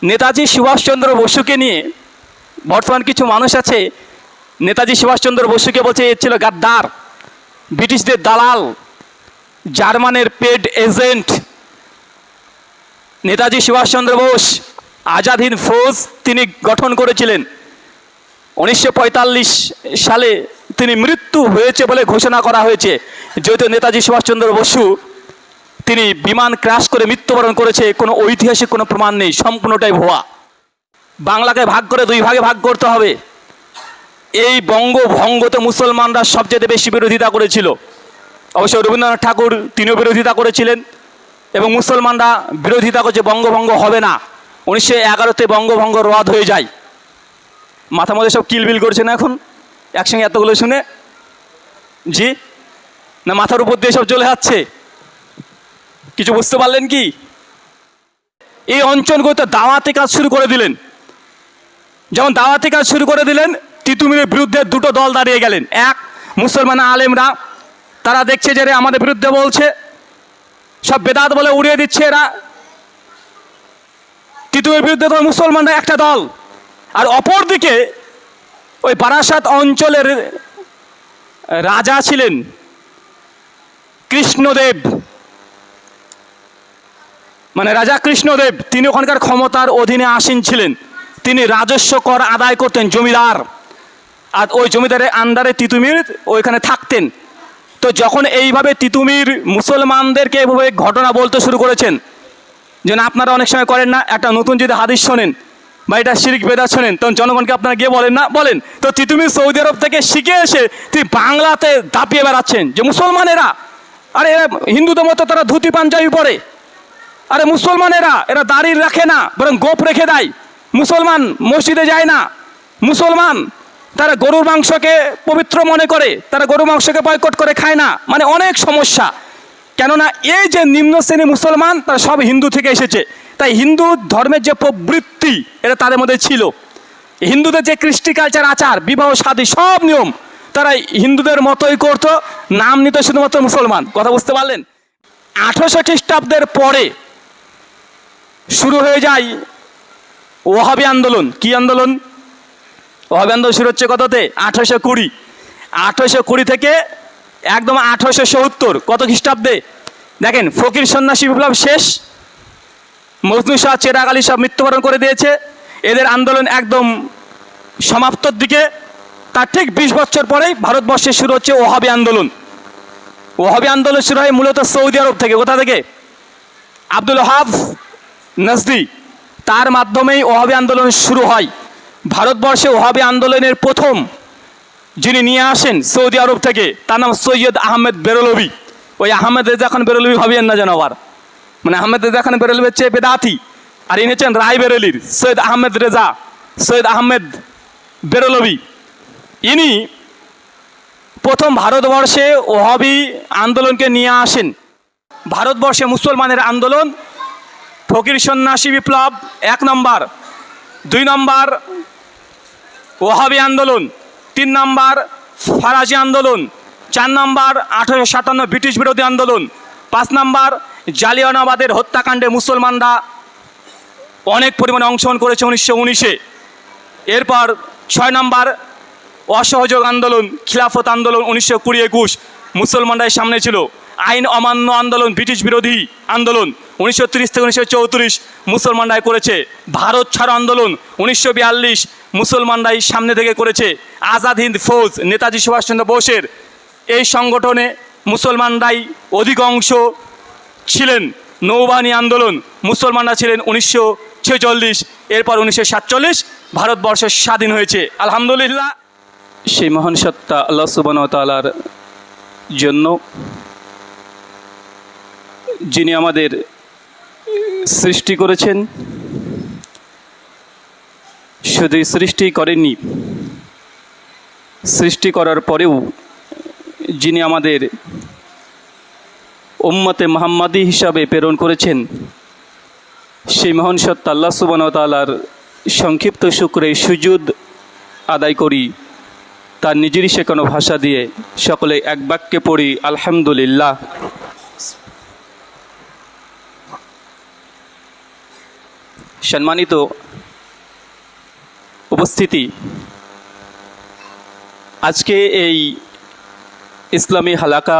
নেতাজি সুভাষচন্দ্র বসুকে নিয়ে বর্তমান কিছু মানুষ আছে নেতাজি সুভাষচন্দ্র বসুকে বলছে এ ছিল গাদ্দার, ব্রিটিশদের দালাল, জার্মানের পেড এজেন্ট। নেতাজি সুভাষচন্দ্র বোস আজাদ হিন্দ ফৌজ তিনি গঠন করেছিলেন। 1945 সালে তিনি মৃত্যু হয়েছে বলে ঘোষণা করা হয়েছে, যেহেতু নেতাজি সুভাষচন্দ্র বসু তিনি বিমান ক্র্যাশ করে মৃত্যুবরণ করেছে, কোনো ঐতিহাসিক কোনো প্রমাণ নেই, সম্পূর্ণটাই ভুয়া। বাংলাকে ভাগ করে দুই ভাগে ভাগ করতে হবে। এই বঙ্গভঙ্গতে মুসলমানরা সবচেয়ে বেশি বিরোধিতা করেছিল। অবশ্য রবীন্দ্রনাথ ঠাকুর তিনিও বিরোধিতা করেছিলেন এবং মুসলমানরা বিরোধিতা করছে বঙ্গভঙ্গ হবে না। 1911-তে বঙ্গভঙ্গ রদ হয়ে যায়। মাথা মধ্যে সব কিলবিল করছে না এখন একসঙ্গে এতগুলো শুনে? জি না, মাথার উপর দিয়ে সব চলে যাচ্ছে? কিছু বুঝতে পারলেন কি? এই অঞ্চলগুলোতে দাওয়াতি কাজ শুরু করে দিলেন। যেমন দাওয়াতি কাজ শুরু করে দিলেন, তিতুমিরের বিরুদ্ধে দুটো দল দাঁড়িয়ে গেলেন। এক, মুসলমান আলেমরা, তারা দেখছে যে আমাদের বিরুদ্ধে বলছে, সব বেদাত বলে উড়িয়ে দিচ্ছে এরা। তিতুমিরের বিরুদ্ধে তো মুসলমানরা একটা দল। আর অপরদিকে ওই বারাসাত অঞ্চলের রাজা ছিলেন কৃষ্ণদেব, মানে রাজা কৃষ্ণদেব, তিনি ওখানকার ক্ষমতার অধীনে আসীন ছিলেন। তিনি রাজস্ব কর আদায় করতেন, জমিদার। আর ওই জমিদারের আন্ডারে তিতুমির ওইখানে থাকতেন। তো যখন এইভাবে তিতুমির মুসলমানদেরকে এভাবে ঘটনা বলতে শুরু করেছেন, যেন আপনারা অনেক সময় করেন না, একটা নতুন যদি হাদিস শোনেন বা এটা শিরিক বেদাত শোনেন, তখন জনগণকে আপনারা গিয়ে বলেন না, বলেন তো তিতুমির সৌদি আরব থেকে শিখে এসে তিনি বাংলাতে দাপিয়ে বেড়াচ্ছেন যে মুসলমানেরা, আরে এরা হিন্দুদের মতো তারা ধুতি পাঞ্জাবি পরে, আরে মুসলমানেরা এরা দাড়ি রাখে না, বরং গোপ রেখে দেয়, মুসলমান মসজিদে যায় না, মুসলমান তারা গরুর মাংসকে পবিত্র মনে করে, তারা গরুর মাংসকে বয়কট করে খায় না। মানে অনেক সমস্যা। কেননা এই যে নিম্ন শ্রেণী মুসলমান তারা সব হিন্দু থেকে এসেছে, তাই হিন্দু ধর্মের যে প্রবৃত্তি এটা তাদের মধ্যে ছিল। হিন্দুদের যে কৃষ্টি কালচার, আচার, বিবাহ শাদী সব নিয়ম তারা হিন্দুদের মতোই করত, নাম নিত শুধুমাত্র মুসলমান। কথা বুঝতে পারলেন? 1800 খ্রিস্টাব্দের পরে শুরু হয়ে যায় ওহাবি আন্দোলন। কি আন্দোলন? ওহাবি আন্দোলন শুরু হচ্ছে কততে? 1820। 1820 থেকে একদম 1870 কত খ্রিস্টাব্দে? দেখেন, ফকির সন্ন্যাসী বিপ্লব শেষ, মজনু শাহ, চেরাগ আলী সব মৃত্যুবরণ করে দিয়েছে, এদের আন্দোলন একদম সমাপ্তর দিকে। তার ঠিক 20 বছর পরেই ভারতবর্ষে শুরু হচ্ছে ওহাবি আন্দোলন। ওহাবি আন্দোলন শুরু হয় মূলত সৌদি আরব থেকে। কোথা থেকে? আব্দুল ওহাব নজদি, তার মাধ্যমেই ওহাবি আন্দোলন শুরু হয়। ভারতবর্ষে ওহাবি আন্দোলনের প্রথম যিনি নিয়ে আসেন সৌদি আরব থেকে, তার নাম সৈয়দ আহমেদ বেরলভি। ওই আহমেদ রেজা খান বেরলভি ভাবিয়েন না যেন আবার, মানে আহমেদ রেজা খান বেরলভি হচ্ছে বেদাতি, আর ইনি হচ্ছেন রায়বেরেলির সৈয়দ আহমেদ রেজা, সৈয়দ আহমেদ বেরলভি। ইনি প্রথম ভারতবর্ষে ওহাবি আন্দোলনকে নিয়ে আসেন। ভারতবর্ষে মুসলমানের আন্দোলন, ফকির সন্ন্যাসী বিপ্লব 1 নম্বর, 2 নম্বর ওহাবি আন্দোলন, 3 নম্বর ফারাজি আন্দোলন, 4 নম্বর 1857 ব্রিটিশ বিরোধী আন্দোলন, 5 নম্বর জালিয়ানওয়ালাবাগের হত্যাকাণ্ডে মুসলমানরা অনেক পরিমাণে অংশগ্রহণ করেছে 1919-এ। এরপর 6 নম্বর অসহযোগ আন্দোলন, খিলাফত আন্দোলন 1920-21, মুসলমানরাই সামনে ছিল। আইন অমান্য আন্দোলন, ব্রিটিশ বিরোধী আন্দোলন 1930 থেকে 1934 মুসলমানরাই করেছে। ভারত ছাড়ো আন্দোলন 1942 মুসলমানরাই সামনে থেকে করেছে। আজাদ হিন্দ ফৌজ নেতাজি সুভাষচন্দ্র বোসের এই সংগঠনে মুসলমানরাই অধিকাংশ ছিলেন। নৌবাহিনী আন্দোলন মুসলমানরা ছিলেন 1946। এরপর 1947 ভারতবর্ষ স্বাধীন হয়েছে, আলহামদুলিল্লাহ। সেই মহান সত্তা আল্লাহ সুবহানাহু ওয়া তাআলার জন্য, যিনি আমাদের সৃষ্টি করেছেন, শুধু সৃষ্টি করেননি, সৃষ্টি করার পরেও যিনি আমাদের উম্মতে মুহাম্মাদি হিসাবে প্রেরণ করেছেন, সেই মহান সত্তা আল্লাহ সুবহানাহু ওয়া তাআলার সংক্ষিপ্ত শুকরে সুজুদ আদায় করি। তার নিজেরই শেখানো ভাষা দিয়ে সকলে এক বাক্যে পড়ি সম্মানিত উপস্থিতি, আজকে এই ইসলামী হালাকা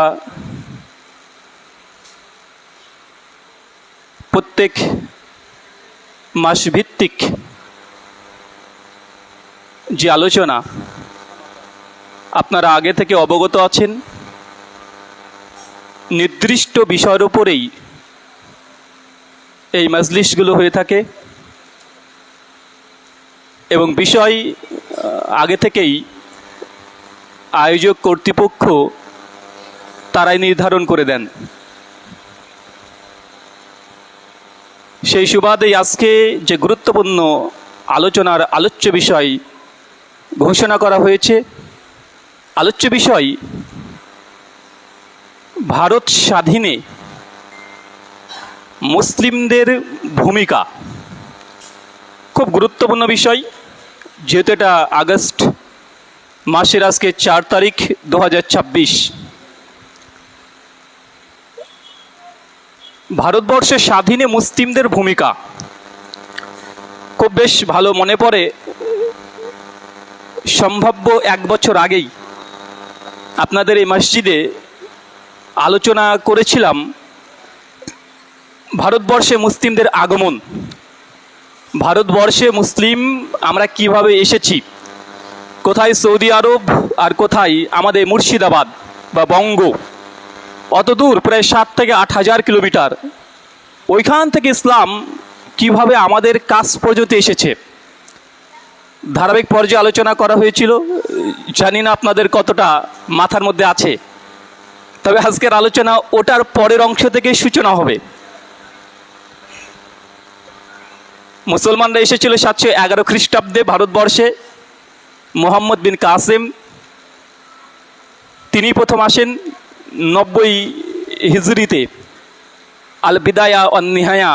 প্রত্যেক মাসভিত্তিক যে আলোচনা, আপনারা আগে থেকে অবগত আছেন, নির্দিষ্ট বিষয়ের উপরেই এই মজলিসগুলো হয়ে থাকে এবং বিষয় আগে থেকেই আয়োজক কর্তৃপক্ষ তারাই নির্ধারণ করে দেন। সেই সুবাদেই আজকে যে গুরুত্বপূর্ণ আলোচনার আলোচ্য বিষয় ঘোষণা করা হয়েছে, আলোচ্য বিষয় ভারত স্বাধীনে মুসলিমদের ভূমিকা। খুব গুরুত্বপূর্ণ বিষয়, যেহেতু এটা আগস্ট মাসের আজকে 4 তারিখ 2026। ভারতবর্ষের স্বাধীনে মুসলিমদের ভূমিকা খুব বেশ ভালো মনে পড়ে। সম্ভাব্য 1 বছর আগেই আপনাদের এই মসজিদে আলোচনা করেছিলাম ভারতবর্ষে মুসলিমদের আগমন, ভারতবর্ষে মুসলিম আমরা কিভাবে এসেছি, কোথায় সৌদি আরব আর কোথায় আমাদের মুর্শিদাবাদ বা বঙ্গ, অত দূর প্রায় 7 থেকে 8 হাজার কিলোমিটার, ওইখান থেকে ইসলাম কিভাবে আমাদের কাছ পর্যন্ত এসেছে ধারাবাহিক পর্যায়ে আলোচনা করা হয়েছিল। জানি না আপনাদের কতটা মাথার মধ্যে আছে, তবে আজকের আলোচনা ওটার পরের অংশ থেকে সূচনা হবে। মুসলমানরা এসেছিল 711 খ্রিস্টাব্দে ভারতবর্ষে। মোহাম্মদ বিন কাসেম তিনি প্রথম আসেন 90 হিজরিতে। আল বিদায়া ওয়ান নিহায়া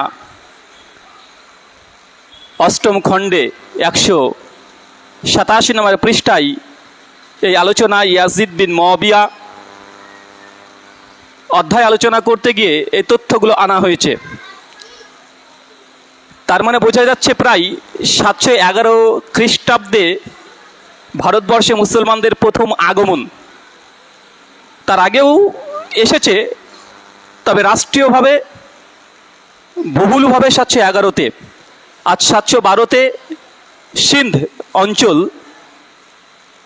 8ম খণ্ডে 187 নম্বর পৃষ্ঠায় এই আলোচনা ইয়াজিদ বিন মুআবিয়া অধ্যায় আলোচনা করতে গিয়ে এই তথ্যগুলো আনা হয়েছে। তার মানে বোঝা যাচ্ছে প্রায় 711 খ্রিস্টাব্দে ভারতবর্ষে মুসলমানদের প্রথম আগমন। তার আগেও এসেছে, তবে রাষ্ট্রীয়ভাবে বহুলভাবে 711-তে। আজ 712-তে সিন্ধ অঞ্চল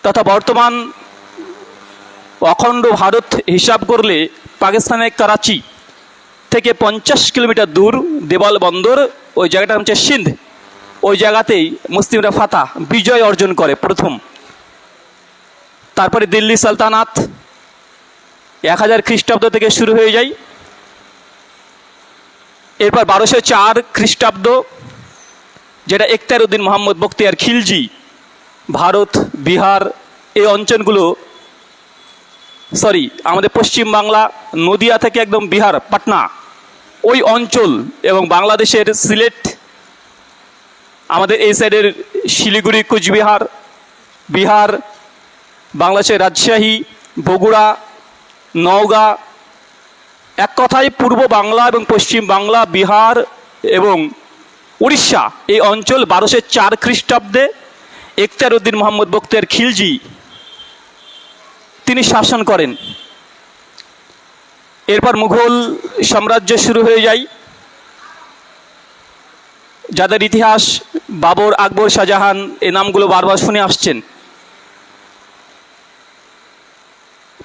তথা বর্তমান অখণ্ড ভারত হিসাব করলে পাকিস্তানের করাচি থেকে 50 কিলোমিটার দূর দেওয়াল বন্দর, ওই জায়গাটা হচ্ছে সিন্ধ। ওই জায়গাতেই মুসলিমরা ফাতা বিজয় অর্জন করে প্রথম। তারপরে দিল্লি সালতানাত 1000 খ্রিস্টাব্দ থেকে শুরু হয়ে যায়। এরপর 1204 খ্রিস্টাব্দ, যেটা ইখতিয়ারউদ্দিন মোহাম্মদ বখতিয়ার খিলজি ভারত বিহার এই অঞ্চলগুলো, আমাদের পশ্চিম বাংলা নদিয়া থেকে একদম বিহার পাটনা ওই অঞ্চল এবং বাংলাদেশের সিলেট, আমাদের এই সাইডের শিলিগুড়ি কুচবিহার বিহার, বাংলাদেশের রাজশাহী বগুড়া নওগাঁ, এক কথায় পূর্ব বাংলা এবং পশ্চিম বাংলা বিহার এবং উড়িষ্যা এই অঞ্চল 1204 খ্রিস্টাব্দে ইখতিয়ারউদ্দিন মোহাম্মদ বখতিয়ার খিলজি তিনি শাসন করেন। এরপর মুঘল সাম্রাজ্য শুরু হয়ে যায়, যাদের ইতিহাস বাবর আকবর শাহজাহান এই নামগুলো বারবার শুনে আসছেন।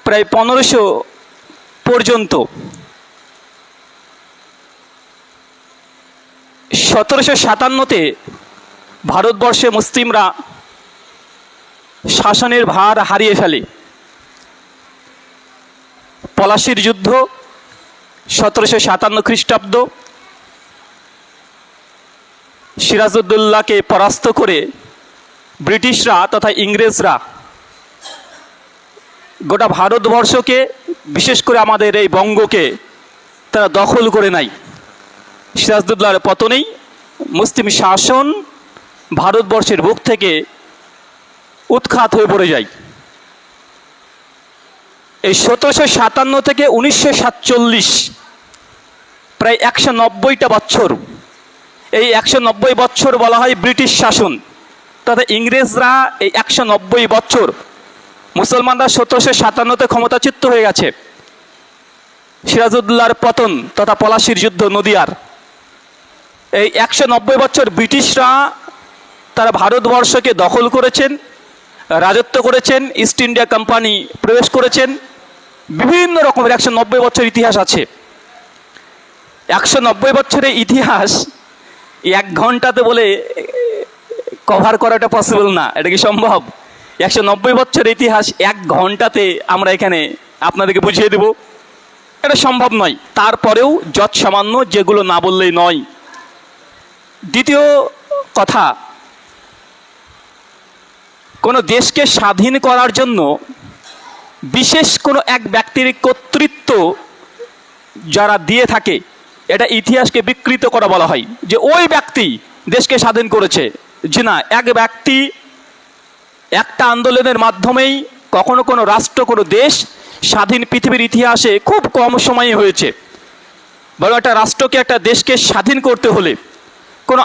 প্রায় 1500 পর্যন্ত 1757-তে ভারতবর্ষে মুসলিমরা শাসনের ভার হারিয়ে ফেলে। পলাশির যুদ্ধ 1757 খ্রিস্টাব্দ, সিরাজউদ্দৌলাকে পরাস্ত করে ব্রিটিশরা তথা ইংরেজরা গোটা ভারতবর্ষকে, বিশেষ করে আমাদের এই বঙ্গকে তারা দখল করে নেয়। সিরাজউদ্দৌলার পতনেই মুসলিম শাসন ভারতবর্ষের বুক থেকে উৎখাত হয়ে পড়ে যায়। এই 1757 থেকে 1947 প্রায় 190টা বছর এই 190 বছর বলা হয় ব্রিটিশ শাসন, তথা ইংরেজরা এই 190 বছর, মুসলমানরা 1757-তে ক্ষমতাচ্যুত হয়ে গেছে। সিরাজউদ্দৌলার পতন তথা পলাশির যুদ্ধ, নদিয়ার, এই 190 বছর ব্রিটিশরা তারা ভারতবর্ষকে দখল করেছেন, রাজত্ব করেছেন, ইস্ট ইন্ডিয়া কোম্পানি প্রবেশ করেছেন, বিভিন্ন রকমের 190 বছর ইতিহাস আছে। 190 বছরের ইতিহাস 1 ঘন্টাতে বলে কভার করাটা পসিবল না। এটা কি সম্ভব? 190 বছরের ইতিহাস 1 ঘন্টাতে আমরা এখানে আপনাদেরকে বুঝিয়ে দেব, এটা সম্ভব নয়। তারপরেও যৎ সামান্য যেগুলো না বললেই নয়। দ্বিতীয় কথা, কোনো দেশকে স্বাধীন করার জন্য বিশেষ কোনো এক ব্যক্তির কর্তৃত্ব যারা দিয়ে থাকে, এটা ইতিহাসকে বিকৃত করা বলা হয়, যে ওই ব্যক্তি দেশকে স্বাধীন করেছে। যে না, এক ব্যক্তি একটা আন্দোলনের মাধ্যমেই কখনো কোনো রাষ্ট্র, কোনো দেশ স্বাধীন পৃথিবীর ইতিহাসে খুব কম সময়ে হয়েছে। বরং একটা রাষ্ট্রকে, একটা দেশকে স্বাধীন করতে হলে কোনো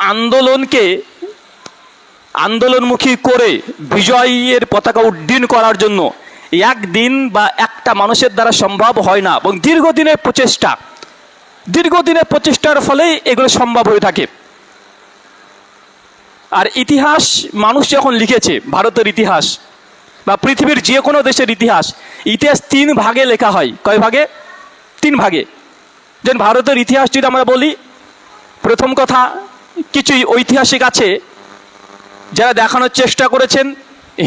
আন্দোলনমুখী করে বিজয়ের পতাকা উড্ডীন করার জন্য একদিন বা একটা মানুষের দ্বারা সম্ভব হয় না, এবং দীর্ঘদিনের প্রচেষ্টার ফলেই এগুলো সম্ভব হয়ে থাকে। আর ইতিহাস মানুষ যখন লিখেছে, ভারতের ইতিহাস বা পৃথিবীর যে কোনো দেশের ইতিহাস 3 ভাগে লেখা হয়। কয় ভাগে? 3 ভাগে। যেন ভারতের ইতিহাস যদি আমরা বলি, প্রথম কথা, কিছু ঐতিহাসিক আছে যারা দেখানোর চেষ্টা করেছেন,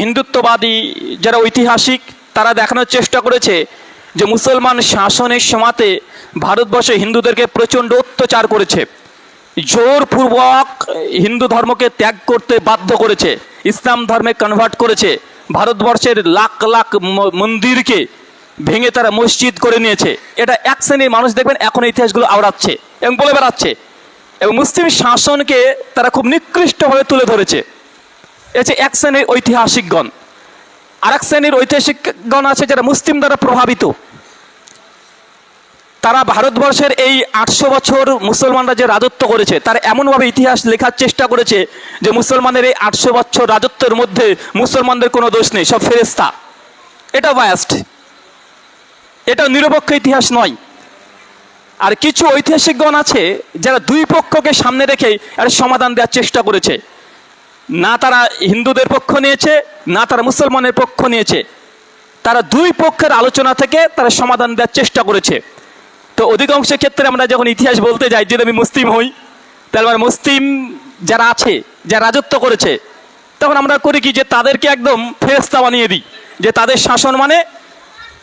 হিন্দুত্ববাদী যারা ঐতিহাসিক, তারা দেখানোর চেষ্টা করেছে যে মুসলমান শাসনের সময়তে ভারতবর্ষে হিন্দুদেরকে প্রচণ্ড অত্যাচার করেছে, জোরপূর্বক হিন্দু ধর্মকে ত্যাগ করতে বাধ্য করেছে, ইসলাম ধর্মে কনভার্ট করেছে, ভারতবর্ষের লাখ লাখ মন্দিরকে ভেঙে তারা মসজিদ করে নিয়েছে। এটা এক শ্রেণীর মানুষ দেখবেন এখন ইতিহাসগুলো আওড়াচ্ছে এবং বলে বেড়াচ্ছে, এবং মুসলিম শাসনকে তারা খুব নিকৃষ্টভাবে তুলে ধরেছে। এতে এক শ্রেণীর ঐতিহাসিকগণ। আর এক শ্রেণীর ঐতিহাসিকগণ আছে যারা মুসলিম দ্বারা প্রভাবিত। তারা ভারতবর্ষের এই 800 বছর মুসলমানরা যে রাজত্ব করেছে, তারা এমনভাবে ইতিহাস লেখার চেষ্টা করেছে যে মুসলমানের এই 800 বছর রাজত্বের মধ্যে মুসলমানদের কোনো দোষ নেই, সব ফেরেশতা। এটা বায়াসড, এটা নিরপেক্ষ ইতিহাস নয়। আর কিছু ঐতিহাসিকগণ আছে যারা দুই পক্ষকে সামনে রেখে একটা সমাধান দেওয়ার চেষ্টা করেছে। না তারা হিন্দুদের পক্ষ নিয়েছে, না তারা মুসলমানের পক্ষ নিয়েছে, তারা দুই পক্ষের আলোচনা থেকে তারা সমাধান দেওয়ার চেষ্টা করেছে। তো অধিকাংশ ক্ষেত্রে আমরা যখন ইতিহাস বলতে যাই, যদি আমি মুসলিম হই, তাহলে আমার মুসলিম যারা আছে, যারা রাজত্ব করেছে, তখন আমরা করি কি, যে তাদেরকে একদম ফেরেশতা বানিয়ে দিই, যে তাদের শাসন মানে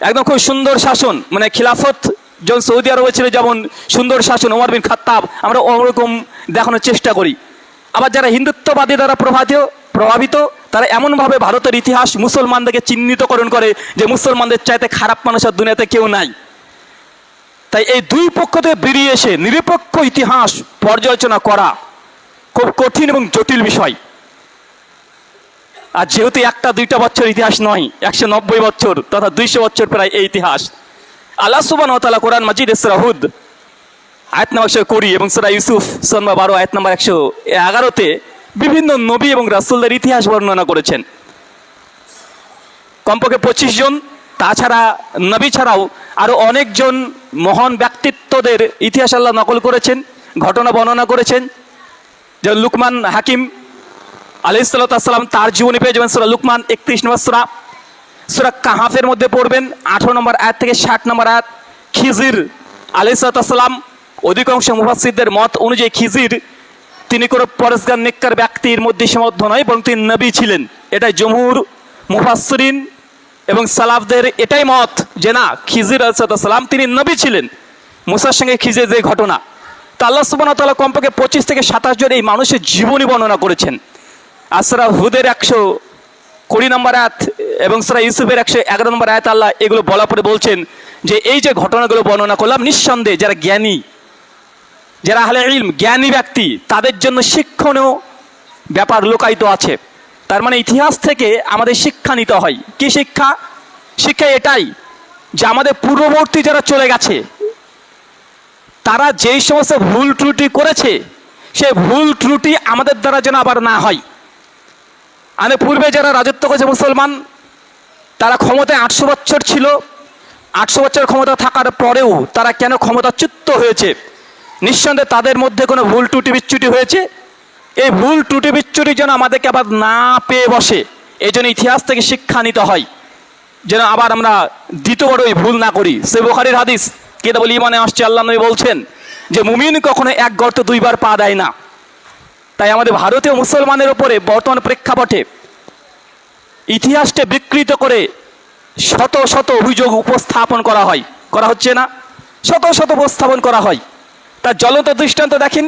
একদম খুব সুন্দর শাসন, মানে খিলাফত যখন সৌদি আরবে ছিল যেমন সুন্দর শাসন, ওমর বিন খাত্তাব, আমরা ওরকম দেখানোর চেষ্টা করি। আবার যারা হিন্দুত্ববাদী দ্বারা প্রভাবিত, তারা এমনভাবে ভারতের ইতিহাস মুসলমানদেরকে চিহ্নিতকরণ করে যে মুসলমানদের চাইতে খারাপ মানুষ আর দুনিয়াতে কেউ নাই। তাই এই দুই পক্ষ থেকে বেরিয়ে এসে নিরপেক্ষ ইতিহাস পর্যালোচনা করা খুব কঠিন এবং জটিল বিষয়। আর যেহেতু 1-2 বছর ইতিহাস নয়, 190 বছর তথা 200 বছর প্রায় এই ইতিহাস। আল্লাহ সুবহানাহু ওয়া তাআলা কোরআন মাজিদ সূরা হুদ আয়াত নম্বর 120 এবং সূরা ইউসুফ সূরা 12 আয়াত নম্বর 111-তে বিভিন্ন নবী এবং রাসূলদের ইতিহাস বর্ণনা করেছেন। কমপক্ষে 25 জন, তাছাড়া নবী ছাড়াও আরও অনেকজন মহান ব্যক্তিত্বদের ইতিহাস আল্লাহ নকল করেছেন, ঘটনা বর্ণনা করেছেন। যেমন লুকমান হাকিম আলাইহিস সালাম, তার জীবনী পেয়ে যাবেন সূরা লুকমান 31 নম্বর সূরা। সূরা কাহাফের মধ্যে পড়বেন 18 নম্বর আয়াত থেকে 60 নম্বর আয়াত। খিজির আলাইহিস সালাম, অধিকাংশ মুফাসসিরদের মত অনুযায়ী খিজির তিনি কোনো পরেশগার নেককার ব্যক্তির মধ্যে সীমাবদ্ধ নয়, বরং তিনি নবী ছিলেন। এটাই জমহুর মুফাসসিরিন এবং সালাফদের এটাই মত যে না, খিজির আলাইহিস সালাম তিনি নবী ছিলেন। মুসার সঙ্গে খিজির যে ঘটনা, তা আল্লাহ সুবহানাহু ওয়া তাআলা কমপক্ষে 25 থেকে 27 জন এই মানুষের জীবনী বর্ণনা করেছেন। আর সূরা হুদের 120 নম্বর আয়াত এবং সূরা ইউসুফের 111 নম্বর আয়াত আল্লাহ এগুলো বলা পরে বলছেন যে এই যে ঘটনাগুলো বর্ণনা করলাম, নিঃসন্দেহে যারা জ্ঞানী, যারা আহলে ইলম, জ্ঞানী ব্যক্তি, তাদের জন্য শিক্ষণীয় ব্যাপার লুকায়িত আছে। তার মানে ইতিহাস থেকে আমাদের শিক্ষা নিতে হয়। কি শিক্ষা? শিক্ষা এটাই যে আমাদের পূর্ববর্তী যারা চলে গেছে, তারা যেই সমস্ত ভুল ত্রুটি করেছে, সে ভুল ত্রুটি আমাদের দ্বারা যেন আবার না হয়। মানে পূর্বে যারা রাজত্ব করেছে মুসলমান, তারা ক্ষমতায় 800 বছর ছিল। 800 বছর ক্ষমতা থাকার পরেও তারা কেন ক্ষমতাচ্যুত হয়েছে? নিঃসন্দেহে তাদের মধ্যে কোনো ভুল ত্রুটি বিচ্যুতি হয়েছে। এই ভুল ত্রুটি বিচ্যুতি যেন আমাদেরকে আবার না পেয়ে বসে, এই জন্য ইতিহাস থেকে শিক্ষা নিতে হয়, যেন আবার আমরা দ্বিতীয়বার ওই ভুল না করি। সে বুখারীর হাদিস কিতাবুল ঈমানে আসছে, আল্লাহ নবী বলছেন যে মুমিন কখনো এক গর্তে দুইবার পা দেয় না। তাই আমাদের ভারতীয় মুসলমানের উপরে বর্তমান প্রেক্ষাপটে ইতিহাসকে বিকৃত করে শত শত অভিযোগ উপস্থাপন করা হচ্ছে না, শত শত উপস্থাপন করা হয়। তার জ্বলন্ত দৃষ্টান্ত দেখেন,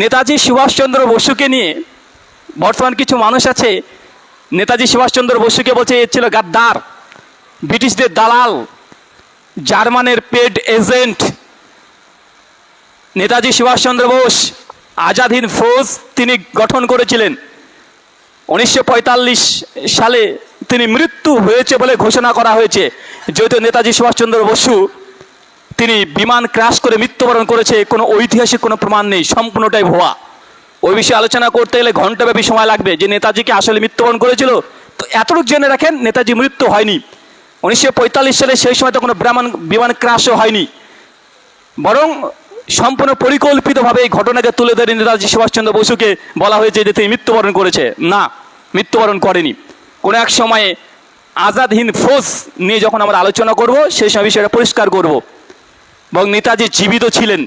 নেতাজি সুভাষচন্দ্র বসুকে নিয়ে বর্তমান কিছু মানুষ আছে, নেতাজি সুভাষচন্দ্র বসুকে বলছে এ ছিল গাদ্দার, ব্রিটিশদের দালাল, জার্মানের পেড এজেন্ট। নেতাজি সুভাষচন্দ্র বোস আজাদ হিন্দ ফৌজ তিনি গঠন করেছিলেন। 1945 সালে তিনি মৃত্যু হয়েছে বলে ঘোষণা করা হয়েছে, যেহেতু নেতাজি সুভাষচন্দ্র বসু তিনি বিমান ক্র্যাশ করে মৃত্যুবরণ করেছে, কোনো ঐতিহাসিক কোনো প্রমাণ নেই, সম্পূর্ণটাই ভুয়া। ওই বিষয়ে আলোচনা করতে গেলে ঘন্টাব্যাপী সময় লাগবে যে নেতাজিকে আসলে মৃত্যুবরণ করেছিল। তো এতটুকু জেনে রাখেন, নেতাজি মৃত্যু হয়নি। 1945 সালে সেই সময় তো কোনো বিমান ক্র্যাশও হয়নি, বরং সম্পূর্ণ পরিকল্পিতভাবে এই ঘটনাকে তুলে ধরে নেতাজি সুভাষচন্দ্র বসুকে বলা হয়েছে যে তিনি মৃত্যুবরণ করেছে। না, মৃত্যুবরণ করেনি। কোনো এক সময়ে আজাদ হিন্দ ফৌজ নিয়ে যখন আমরা আলোচনা করব, সেই সময় বিষয়টা পরিষ্কার করব। এবং নেতাজি জীবিত ছিলেন।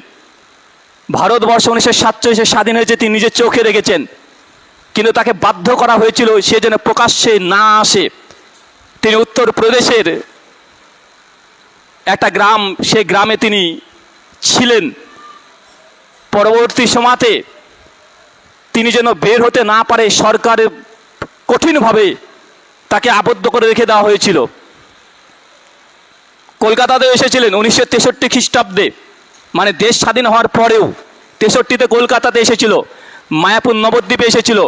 ভারতবর্ষ 1947 স্বাধীন হয়েছে, তিনি নিজের চোখে দেখেছেন, কিন্তু তাকে বাধ্য করা হয়েছিল সে যেন প্রকাশ্যে না আসে। তিনি উত্তরপ্রদেশের একটা গ্রাম, সেই গ্রামে তিনি ছিলেন। পরবর্তী সময়তে তিনি যেন বের হতে না পারে, সরকারের কঠিনভাবে তাকে আবদ্ধ করে রেখে দেওয়া হয়েছিল। কলকাতাতে এসেছিলেন 1963 খ্রিস্টাব্দে, মানে দেশ স্বাধীন হওয়ার পরেও 63-তে কলকাতাতে এসেছিল, মায়াপুর নবদ্বীপে এসেছিল,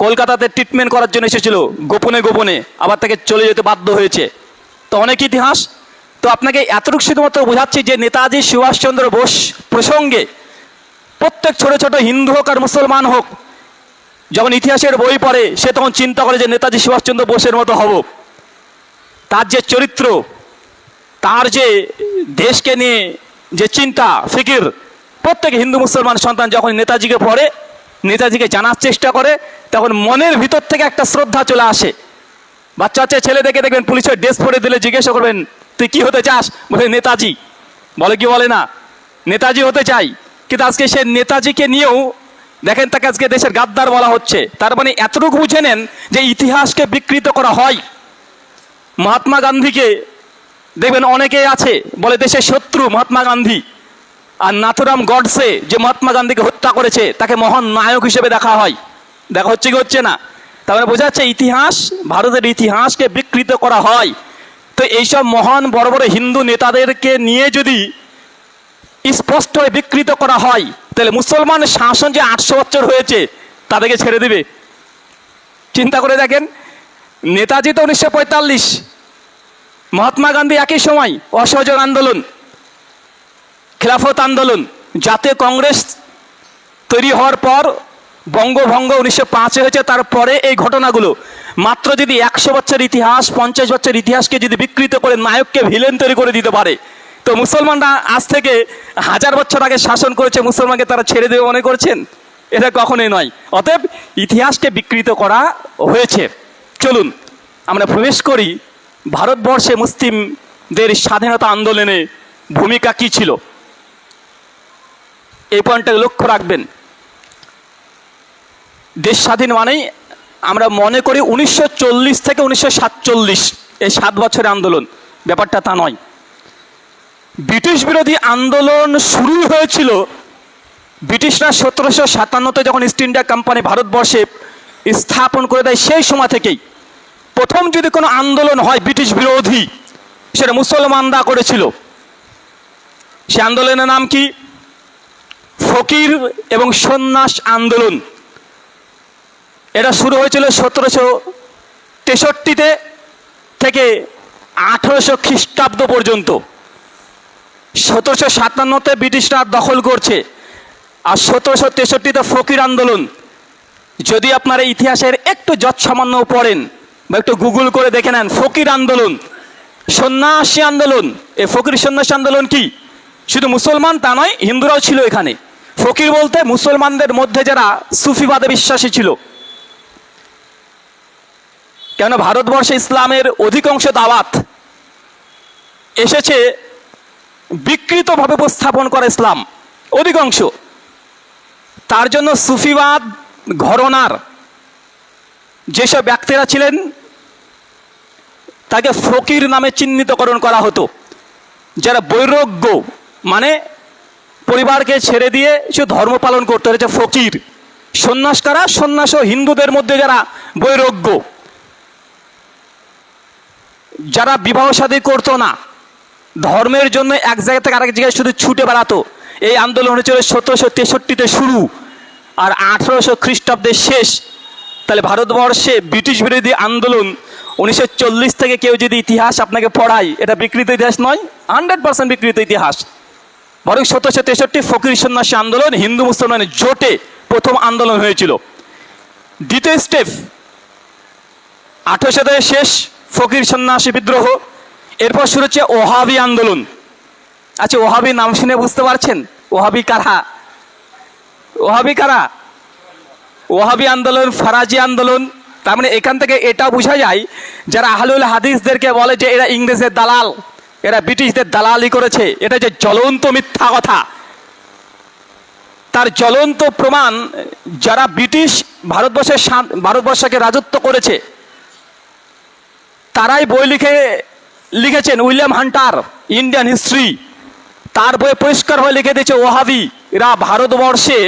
কলকাতাতে ট্রিটমেন্ট করার জন্য এসেছিল গোপনে গোপনে, আবার তাকে চলে যেতে বাধ্য হয়েছে। তো অনেক ইতিহাস। তো আপনাকে এতটুকু শুধুমাত্র বোঝাচ্ছি যে নেতাজি সুভাষচন্দ্র বোস প্রসঙ্গে প্রত্যেক ছোট ছোট হিন্দু হোক আর মুসলমান হোক, যখন ইতিহাসের বই পড়ে সে তখন চিন্তা করে যে নেতাজি সুভাষচন্দ্র বোসের মতো হব। তার যে চরিত্র, তার যে দেশকে নিয়ে যে চিন্তা ফিকির, প্রত্যেক হিন্দু মুসলমান সন্তান যখন নেতাজিকে পড়ে, নেতাজিকে জানার চেষ্টা করে, তখন মনের ভিতর থেকে একটা শ্রদ্ধা চলে আসে। বাচ্চা বাচ্চা ছেলে দেখে দেখবেন পুলিশের ড্রেস পরে দিলে জিজ্ঞাসা করবেন তুই কি হতে চাস, বলে নেতাজি। বলে কি বলে না, নেতাজি হতে চাই। কিন্তু আজকে সে নেতাজিকে নিয়েও দেখেন তাকে আজকে দেশের গাদ্দার বলা হচ্ছে। তার মানে এতটুকু বুঝে নেন যে ইতিহাসকে বিকৃত করা হয়। মহাত্মা গান্ধীকে দেখবেন অনেকেই আছে বলে দেশের শত্রু মহাত্মা গান্ধী, আর নাথুরাম গডসে যে মহাত্মা গান্ধীকে হত্যা করেছে তাকে মহান নায়ক হিসেবে দেখা হয়। দেখা হচ্ছে কি হচ্ছে না? তারপরে বোঝা যাচ্ছে ইতিহাস, ভারতের ইতিহাসকে বিকৃত করা হয়। তো এইসব মহান বড় বড় হিন্দু নেতাদেরকে নিয়ে যদি স্পষ্ট হয়ে বিকৃত করা হয়, তাহলে মুসলমান শাসন যে 800 বছর হয়েছে তাদেরকে ছেড়ে দিবে? চিন্তা করে দেখেন, নেতাজি তো 1945, মহাত্মা গান্ধী একই সময়, অসহযোগ আন্দোলন, খেলাফত আন্দোলন, জাতীয় কংগ্রেস তৈরি হওয়ার পর বঙ্গভঙ্গ 1905 হয়েছে। তারপরে এই ঘটনাগুলো মাত্র যদি 100 বছর ইতিহাস, 50 বছর ইতিহাসকে যদি বিকৃত করে নায়ককে ভিলেন তৈরি করে দিতে পারে, তো মুসলমানরা আজ থেকে 1000 বছর আগে শাসন করেছে, মুসলমানকে তারা ছেড়ে দেবে মনে করছেন? এটা কখনোই নয়। অতএব ইতিহাসকে বিকৃত করা হয়েছে। চলুন আমরা প্রবেশ করি ভারতবর্ষে মুসলিমদের স্বাধীনতা আন্দোলনে ভূমিকা কি ছিল। এই পয়েন্টটা লক্ষ্য রাখবেন। দেশ স্বাধীন মানেই আমরা মনে করি 1940 থেকে 1947 এই 7 বছরের আন্দোলন, ব্যাপারটা তা নয়। ব্রিটিশ বিরোধী আন্দোলন শুরু হয়েছিল ব্রিটিশরা 1757-তে যখন ইস্ট ইন্ডিয়া কোম্পানি ভারতবর্ষে স্থাপন করে দেয়, সেই সময় থেকেই প্রথম যদি কোনো আন্দোলন হয় ব্রিটিশ বিরোধী, সেটা মুসলমানরা করেছিল। সে আন্দোলনের নাম কি? ফকির এবং সন্ন্যাস আন্দোলন। এটা শুরু হয়েছিল 1763 থেকে 1800 খ্রিস্টাব্দ পর্যন্ত। 1757-তে ব্রিটিশরা দখল করছে, আর 1763-তে ফকির আন্দোলন। যদি আপনারা ইতিহাসের একটু যৎসামান্য পড়েন বা একটু গুগল করে দেখে নেন, ফকির আন্দোলন, সন্ন্যাসী আন্দোলন। এই ফকির সন্ন্যাসী আন্দোলন কি শুধু মুসলমান তা নয়, হিন্দুরাও ছিল এখানে। ফকির বলতে মুসলমানদের মধ্যে যারা সুফিবাদে বিশ্বাসী ছিল। কেন ভারতবর্ষে ইসলামের অধিকাংশ দাওয়াত এসেছে বিকৃতভাবে উপস্থাপন করে ইসলাম, অধিকাংশ। তার জন্য সুফিবাদ ঘরানার যেসব ব্যক্তিরা ছিলেন তাকে ফকির নামে চিহ্নিতকরণ করা হতো। যারা বৈরাগ্য মানে পরিবারকে ছেড়ে দিয়ে সে ধর্ম পালন করতে হয়েছে ফকির। সন্ন্যাস কারা? সন্ন্যাস হিন্দুদের মধ্যে যারা বৈরাগ্য, যারা বিবাহ শাদী করতো না, ধর্মের জন্য এক জায়গা থেকে আরেক জায়গায় শুধু ছুটে বেড়াতো। এই আন্দোলন হয়েছিল 1763-তে শুরু আর 1800 খ্রিস্টাব্দের শেষ। তাহলে ভারতবর্ষে ব্রিটিশ বিরোধী আন্দোলন 1940 থেকে কেউ যদি ইতিহাস আপনাকে পড়ায়, এটা বিকৃত ইতিহাস নয়, 100% বিকৃত ইতিহাস। বরং 1763 ফকির সন্ন্যাসী আন্দোলন হিন্দু মুসলমানের জোটে প্রথম আন্দোলন হয়েছিল। দ্বিতীয় স্টেপ 1800 শতকের শেষ, ফকির সন্ন্যাসী বিদ্রোহ। এরপর শুরু হচ্ছে ওহাবি আন্দোলন। আচ্ছা, ওহাবি নাম শুনে বুঝতে পারছেন ওহাবি কারা? ওহাবি কারা? ওহাবি আন্দোলন, ফারাজি আন্দোলন। তার মানে এখান থেকে এটা বোঝা যায় যারা আহলুল হাদিসদেরকে বলে যে এরা ইংরেজের দালাল, এরা ব্রিটিশদের দালালি করেছে, এটা যে জ্বলন্ত মিথ্যা কথা। তার জ্বলন্ত প্রমাণ যারা ব্রিটিশ ভারতবর্ষকে রাজত্ব করেছে তারাই বই লিখেছেন। উইলিয়াম হান্টার ইন্ডিয়ান হিস্ট্রি, তার বইয়ে পরিষ্কার হয়ে লিখে দিয়েছে ওহাবি এরা ভারতবর্ষে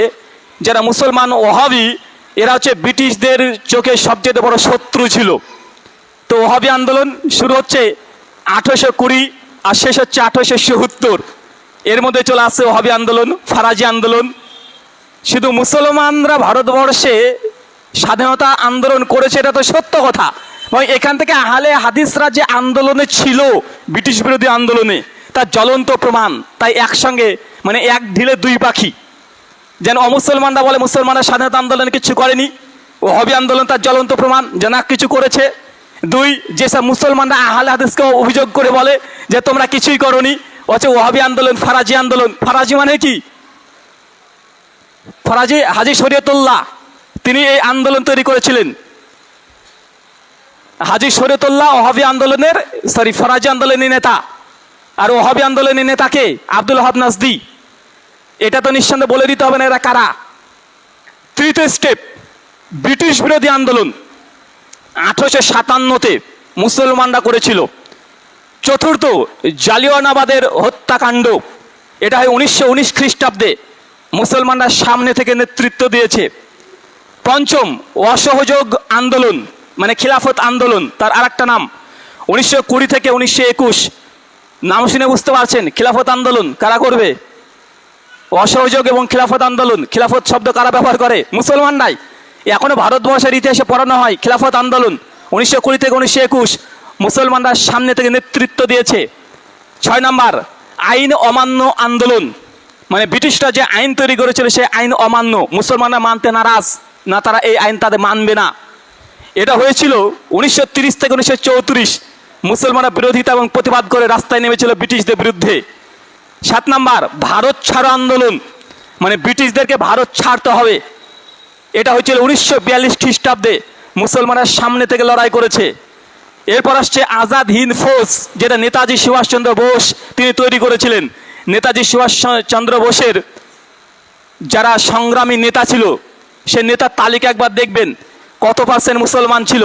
যারা মুসলমান ওহাবি এরা হচ্ছে ব্রিটিশদের চোখে সবচেয়ে বড় শত্রু ছিল। তো ওহাবি আন্দোলন শুরু হচ্ছে 1820 আর শেষ হচ্ছে 1877। এর মধ্যে চলে আসছে ওহাবি আন্দোলন, ফারাজি আন্দোলন। শুধু মুসলমানরা ভারতবর্ষে স্বাধীনতা আন্দোলন করেছে এটা তো সত্য কথা, এবং এখান থেকে আহলে হাদিসরা যে আন্দোলনে ছিল ব্রিটিশ বিরোধী আন্দোলনে তার জ্বলন্ত প্রমাণ। তাই একসঙ্গে মানে এক ঢিলে দুই পাখি। যেন অমুসলমানরা বলে মুসলমানরা স্বাধীনতা আন্দোলনে কিছু করেনি, ওহাবি আন্দোলন তার জ্বলন্ত প্রমাণ যে না কিছু করেছে। দুই, যেসব মুসলমানরা আহলে হাদিসকে অভিযোগ করে বলে যে তোমরা কিছুই করনি, হচ্ছে ওহাবি আন্দোলন, ফারাজি আন্দোলন। ফারাজি মানে কি? ফারাজি হাজি শরীয়তুল্লাহ, তিনি এই আন্দোলন তৈরি করেছিলেন। হাজি শরীয়তুল্লাহ ওহাবি আন্দোলনের ফারাজি আন্দোলনের নেতা। আর ওহাবি আন্দোলনের নেতাকে আব্দুল ওহাব নাজদি। এটা তো নিঃসন্দেহে বলে দিতে হবে না এরা কারা। তৃতীয় স্টেপ ব্রিটিশ বিরোধী আন্দোলন 1857-তে মুসলমানরা করেছিল। চতুর্থ জালিয়ানওয়ালাবাগের হত্যাকাণ্ড, এটা হয় 1919 খ্রিস্টাব্দে, মুসলমানরা সামনে থেকে নেতৃত্ব দিয়েছে। পঞ্চম অসহযোগ আন্দোলন মানে খিলাফত আন্দোলন, তার আরেকটা নাম 1920 থেকে 1921। নাম শুনে বুঝতে পারছেন খিলাফত আন্দোলন কারা করবে? অসহযোগ এবং খিলাফত আন্দোলন। খিলাফত শব্দ কারা ব্যবহার করে? মুসলমানরাই। এখনো ভারতবর্ষের ইতিহাসে পড়ানো হয় খিলাফত আন্দোলন 1920 থেকে 1921, মুসলমানরা সামনে থেকে নেতৃত্ব দিয়েছে। 6 নম্বর আইন অমান্য আন্দোলন, মানে ব্রিটিশরা যে আইন তৈরি করেছিল সেই আইন অমান্য, মুসলমানরা মানতে নারাজ না, তারা এই আইন তাদের মানবে না। এটা হয়েছিল 1930 থেকে 1934। মুসলমানরা বিরোধিতা এবং প্রতিবাদ করে রাস্তায় নেমেছিল ব্রিটিশদের বিরুদ্ধে। 7 নম্বর ভারত ছাড়ো আন্দোলন, মানে ব্রিটিশদেরকে ভারত ছাড়তে হবে। এটা হয়েছিল 1942 খ্রিস্টাব্দে, মুসলমানরা সামনে থেকে লড়াই করেছে। এরপর আসছে আজাদ হিন্দ ফোর্স, যেটা নেতাজি সুভাষচন্দ্র বোস তিনি তৈরি করেছিলেন। নেতাজি সুভাষচন্দ্র বোসের যারা সংগ্রামী নেতা ছিল সে নেতার তালিকা একবার দেখবেন কত পার্সেন্ট মুসলমান ছিল।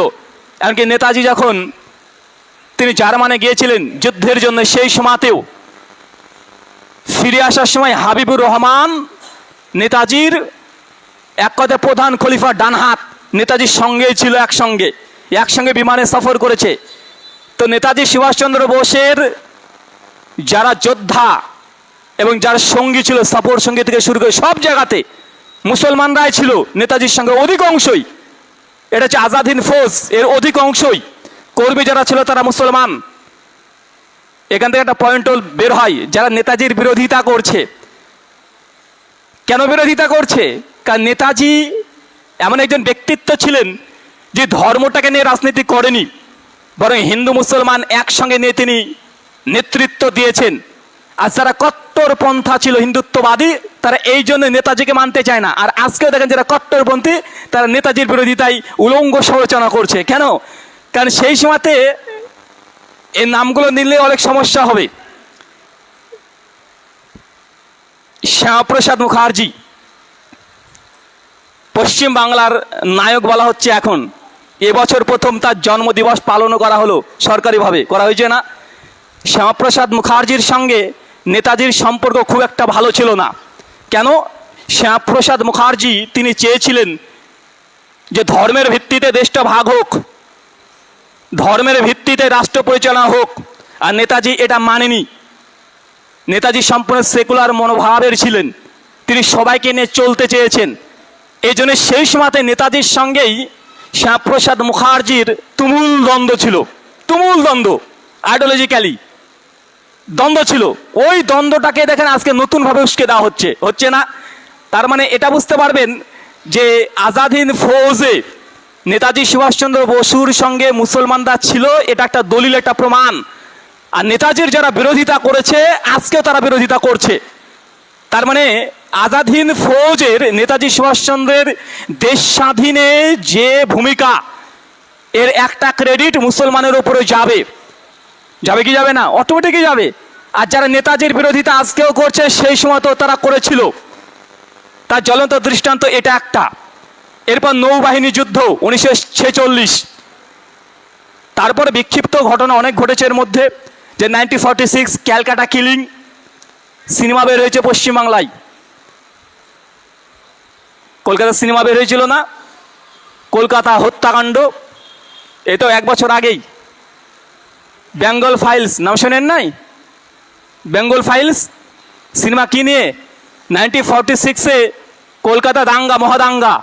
এমনকি নেতাজি যখন তিনি জার্মানে গিয়েছিলেন যুদ্ধের জন্য, সেই সময়তেও ফিরে আসার সময় হাবিবুর রহমান নেতাজির এক কথায় প্রধান খলিফার ডান হাত, নেতাজির সঙ্গেই ছিল, একসঙ্গে বিমানে সফর করেছে। তো নেতাজি সুভাষচন্দ্র বোসের যারা যোদ্ধা এবং যার সঙ্গী ছিল, সফর সঙ্গী থেকে শুরু করে সব জায়গাতে মুসলমানরাই ছিল নেতাজির সঙ্গে অধিকাংশই। এটা হচ্ছে আজাদ হিন্দ ফোর্স, এর অধিকাংশই কর্মী যারা ছিল তারা মুসলমান। এখান থেকে একটা পয়েন্ট বের হয় যারা নেতাজির বিরোধিতা করছে কেন বিরোধিতা করছে? কারণ নেতাজি এমন একজন ব্যক্তিত্ব ছিলেন যে ধর্মটাকে নিয়ে রাজনীতি করেনি, বরং হিন্দু মুসলমান একসঙ্গে নিয়ে তিনি নেতৃত্ব দিয়েছেন। আর যারা কট্টরপন্থা ছিল হিন্দুত্ববাদী, তারা এই জন্য নেতাজিকে মানতে চায় না। আর আজকেও দেখেন যারা কট্টরপন্থী, তারা নেতাজির বিরোধিতায় উলঙ্গ সমালোচনা করছে। কেন? কারণ সেই সময়তে এই নামগুলো নিলে অনেক সমস্যা হবে। শ্যামাপ্রসাদ মুখার্জি পশ্চিম বাংলার নায়ক বলা হচ্ছে এখন। এবছর প্রথম তার জন্মদিবস পালনও করা হলো, সরকারিভাবে করা হয়েছে না? শ্যামাপ্রসাদ মুখার্জির সঙ্গে নেতাজির সম্পর্ক খুব একটা ভালো ছিল না। কেন? শ্যামাপ্রসাদ মুখার্জি তিনি চেয়েছিলেন যে ধর্মের ভিত্তিতে দেশটা ভাগ হোক, ধর্মের ভিত্তিতে রাষ্ট্র পরিচালনা হোক, আর নেতাজি এটা মানেনি। নেতাজি সম্পূর্ণ সেকুলার মনোভাবের ছিলেন, তিনি সবাইকে নিয়ে চলতে চেয়েছেন। এই জন্য সেই সময়তে নেতাজির সঙ্গেই শ্যামাপ্রসাদ মুখার্জির তুমুল দ্বন্দ্ব ছিল, তুমুল দ্বন্দ্ব, আইডিওলজিক্যালি দ্বন্দ্ব ছিল। ওই দ্বন্দ্বটাকে দেখেন আজকে নতুনভাবে উস্কে দেওয়া হচ্ছে না। তার মানে এটা বুঝতে পারবেন যে আজাদ হিন্দ ফৌজে নেতাজি সুভাষচন্দ্র বসুর সঙ্গে মুসলমানরা ছিল, এটা একটা দলিল, একটা প্রমাণ। আর নেতাজির যারা বিরোধিতা করেছে আজকেও তারা বিরোধিতা করছে। তার মানে আজাদ হিন্দ ফৌজের নেতাজি সুভাষচন্দ্রের দেশ স্বাধীনে যে ভূমিকা, এর একটা ক্রেডিট মুসলমানের উপরে যাবে। যাবে কি যাবে না? অটোমেটিকই যাবে। আর যারা নেতাজির বিরোধিতা আজকেও করছে, সেই সময় তো তারা করেছিল। তার জ্বলন্ত দৃষ্টান্ত এটা একটা। এরপর নৌবাহিনী যুদ্ধ 1946, তারপরে বিক্ষিপ্ত ঘটনা অনেক ঘটেছে এর মধ্যে। যে 1946 ক্যালকাটা কিলিং সিনেমা বের হয়েছে পশ্চিমবাংলায়, কলকাতা সিনেমা বের হয়েছিল না? কলকাতা হত্যাকাণ্ড, এ তো 1 বছর আগেই। বেঙ্গল ফাইলস নাম শোনেন নাই? বেঙ্গল ফাইলস সিনেমা কি নিয়ে? 1946-এ কলকাতা দাঙ্গা, মহাদাঙ্গা।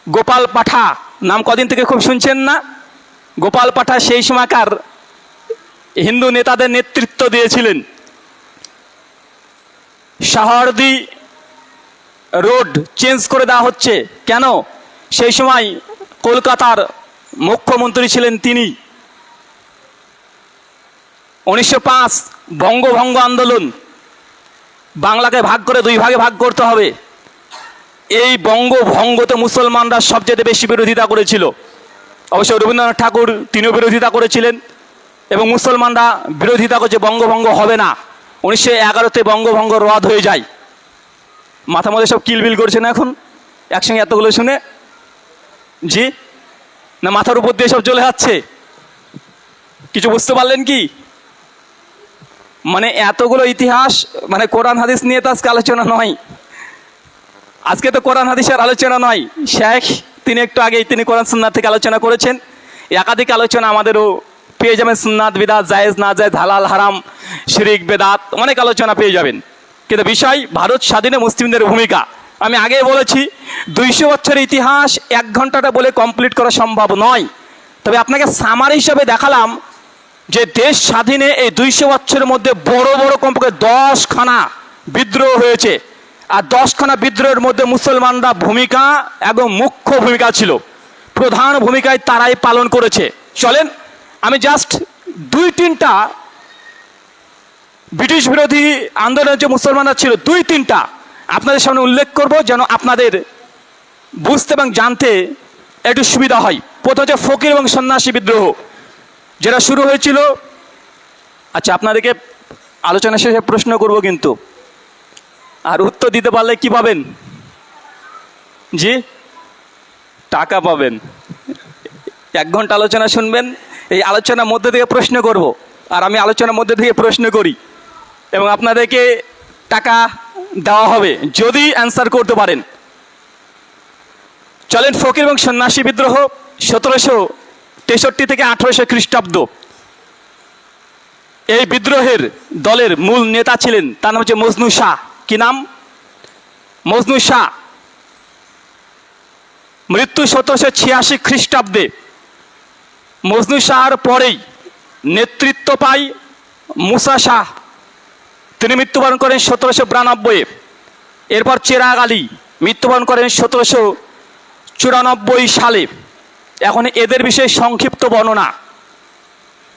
গোপাল পাঠা নাম কদিন থেকে খুব শুনছেন না? গোপাল পাঠা সেই সময়কার হিন্দু নেতাদের নেতৃত্ব দিয়েছিলেন। শাহরদি রোড চেঞ্জ করে দেওয়া হচ্ছে কেন? সেই সময় কলকাতার মুখ্যমন্ত্রী ছিলেন তিনি। 1905 বঙ্গভঙ্গ আন্দোলন, বাংলাকে ভাগ করে 2 ভাগে ভাগ করতে হবে। এই বঙ্গভঙ্গতে মুসলমানরা সবচেয়ে বেশি বিরোধিতা করেছিল। অবশ্য রবীন্দ্রনাথ ঠাকুর তিনিও বিরোধিতা করেছিলেন, এবং মুসলমানরা বিরোধিতা করছে বঙ্গভঙ্গ হবে না। 1911-তে বঙ্গভঙ্গ রদ হয়ে যায়। মাথা মধ্যে সব কিলবিল করছে না এখন একসঙ্গে এতগুলো শুনে? জি না, মাথার উপর দিয়ে সব চলে যাচ্ছে? কিছু বুঝতে পারলেন কি? মানে এতগুলো ইতিহাস, মানে কোরআন হাদিস নিয়ে তো আজকে আলোচনা নয়। আজকে তো কোরআন হাদিসের আলোচনা নয়। শেখ তিনি একটু আগেই তিনি কোরআন সুন্নাত থেকে আলোচনা করেছেন। একাধিক আলোচনা আমাদেরও পেয়ে যাবেন, সুন্নাত বিদাত, জায়েজ না জায়েজ, হালাল হারাম, শিরিক বেদাত, অনেক আলোচনা পেয়ে যাবেন। কিন্তু বিষয় ভারত স্বাধীনে মুসলিমদের ভূমিকা। আমি আগে বলেছি 200 বছরের ইতিহাস 1 ঘন্টাটা বলে কমপ্লিট করা সম্ভব নয়। তবে আপনাকে সামারি হিসাবে দেখালাম যে দেশ স্বাধীনে এই 200 বছরের মধ্যে বড় বড় কমপক্ষে 10খানা বিদ্রোহ হয়েছে। আর 10খানা বিদ্রোহের মধ্যে মুসলমানরা ভূমিকা এবং মুখ্য ভূমিকা ছিল, প্রধান ভূমিকায় তারাই পালন করেছে। চলেন আমি জাস্ট 2-3টা ব্রিটিশ বিরোধী আন্দোলনের যে মুসলমানরা ছিল 2-3টা আপনাদের সামনে উল্লেখ করব, যেন আপনাদের বুঝতে এবং জানতে একটু সুবিধা হয়। প্রথম হচ্ছে ফকির এবং সন্ন্যাসী বিদ্রোহ, যেটা শুরু হয়েছিল। আচ্ছা, আপনাদেরকে আলোচনা শেষে প্রশ্ন করব কিন্তু, আর উত্তর দিতে পারলে কি পাবেন? জি, টাকা পাবেন। 1 ঘন্টা আলোচনা শুনবেন, এই আলোচনার মধ্যে থেকে প্রশ্ন করব, আর আমি আলোচনার মধ্যে থেকে প্রশ্ন করি, এবং আপনাদেরকে টাকা দেওয়া হবে যদি অ্যান্সার করতে পারেন। চলেন, ফকির এবং সন্ন্যাসী বিদ্রোহ 1763 থেকে 1800 খ্রিস্টাব্দ। এই বিদ্রোহের দলের মূল নেতা ছিলেন, তার নাম হচ্ছে মজনু শাহ। কি নাম? মজনু শাহ। মৃত্যু 1786 খ্রিস্টাব্দে। মজনু শাহর পরেই নেতৃত্ব পায় মুসা শাহ, তিনি মৃত্যুবরণ করেন 1792-এ। এরপর চেরাগ আলী মৃত্যুবরণ করেন 1794 সালে। এখন এদের বিষয়ে সংক্ষিপ্ত বর্ণনা।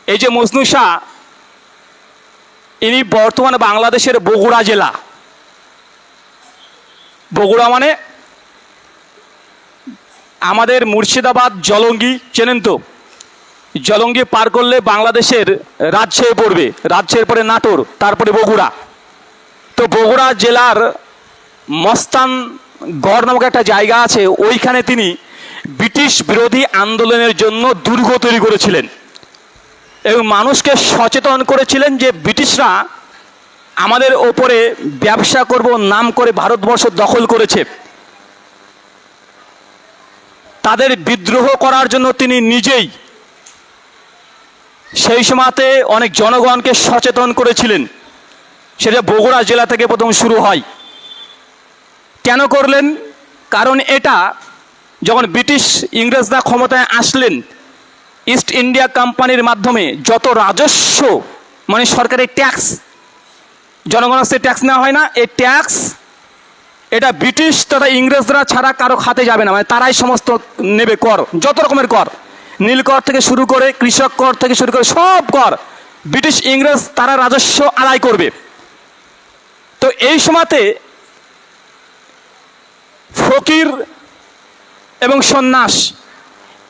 এই যে মজনু শাহ, ইনি বর্তমানে বাংলাদেশের বগুড়া জেলা, বগুড়া মানে আমাদের মুর্শিদাবাদ জলঙ্গি চেনেন তো, জলঙ্গি পার করলে বাংলাদেশের রাজশাহী পড়বে, রাজশাহীর পরে নাটোর, তারপরে বগুড়া। তো বগুড়া জেলার মস্তানগড় নামক একটা জায়গা আছে, ওইখানে তিনি ব্রিটিশ বিরোধী আন্দোলনের জন্য দুর্গ তৈরি করেছিলেন এবং মানুষকে সচেতন করেছিলেন যে ব্রিটিশরা আমাদের ওপরে ব্যবসা করব নাম করে ভারতবর্ষ দখল করেছে। তাদের বিদ্রোহ করার জন্য তিনি নিজেই সেই সময়তে অনেক জনগণকে সচেতন করেছিলেন। সেটা বগুড়া জেলা থেকে প্রথম শুরু হয়। কেন করলেন? কারণ এটা যখন ব্রিটিশ ইংরেজরা ক্ষমতায় আসলেন, ইস্ট ইন্ডিয়া কোম্পানির মাধ্যমে যত রাজস্ব মানে সরকারের ট্যাক্স, জনগণের কাছে ট্যাক্স নেওয়া হয় না, এই ট্যাক্স এটা ব্রিটিশ তথা ইংরেজরা ছাড়া কারো খাতে যাবে না, মানে তারাই সমস্ত নেবে কর, যত রকমের কর, নীল কর থেকে শুরু করে কৃষক কর থেকে শুরু করে সব কর ব্রিটিশ ইংরেজ তারা রাজস্ব আদায় করবে। তো এই সময়তে ফকির এবং সন্ন্যাস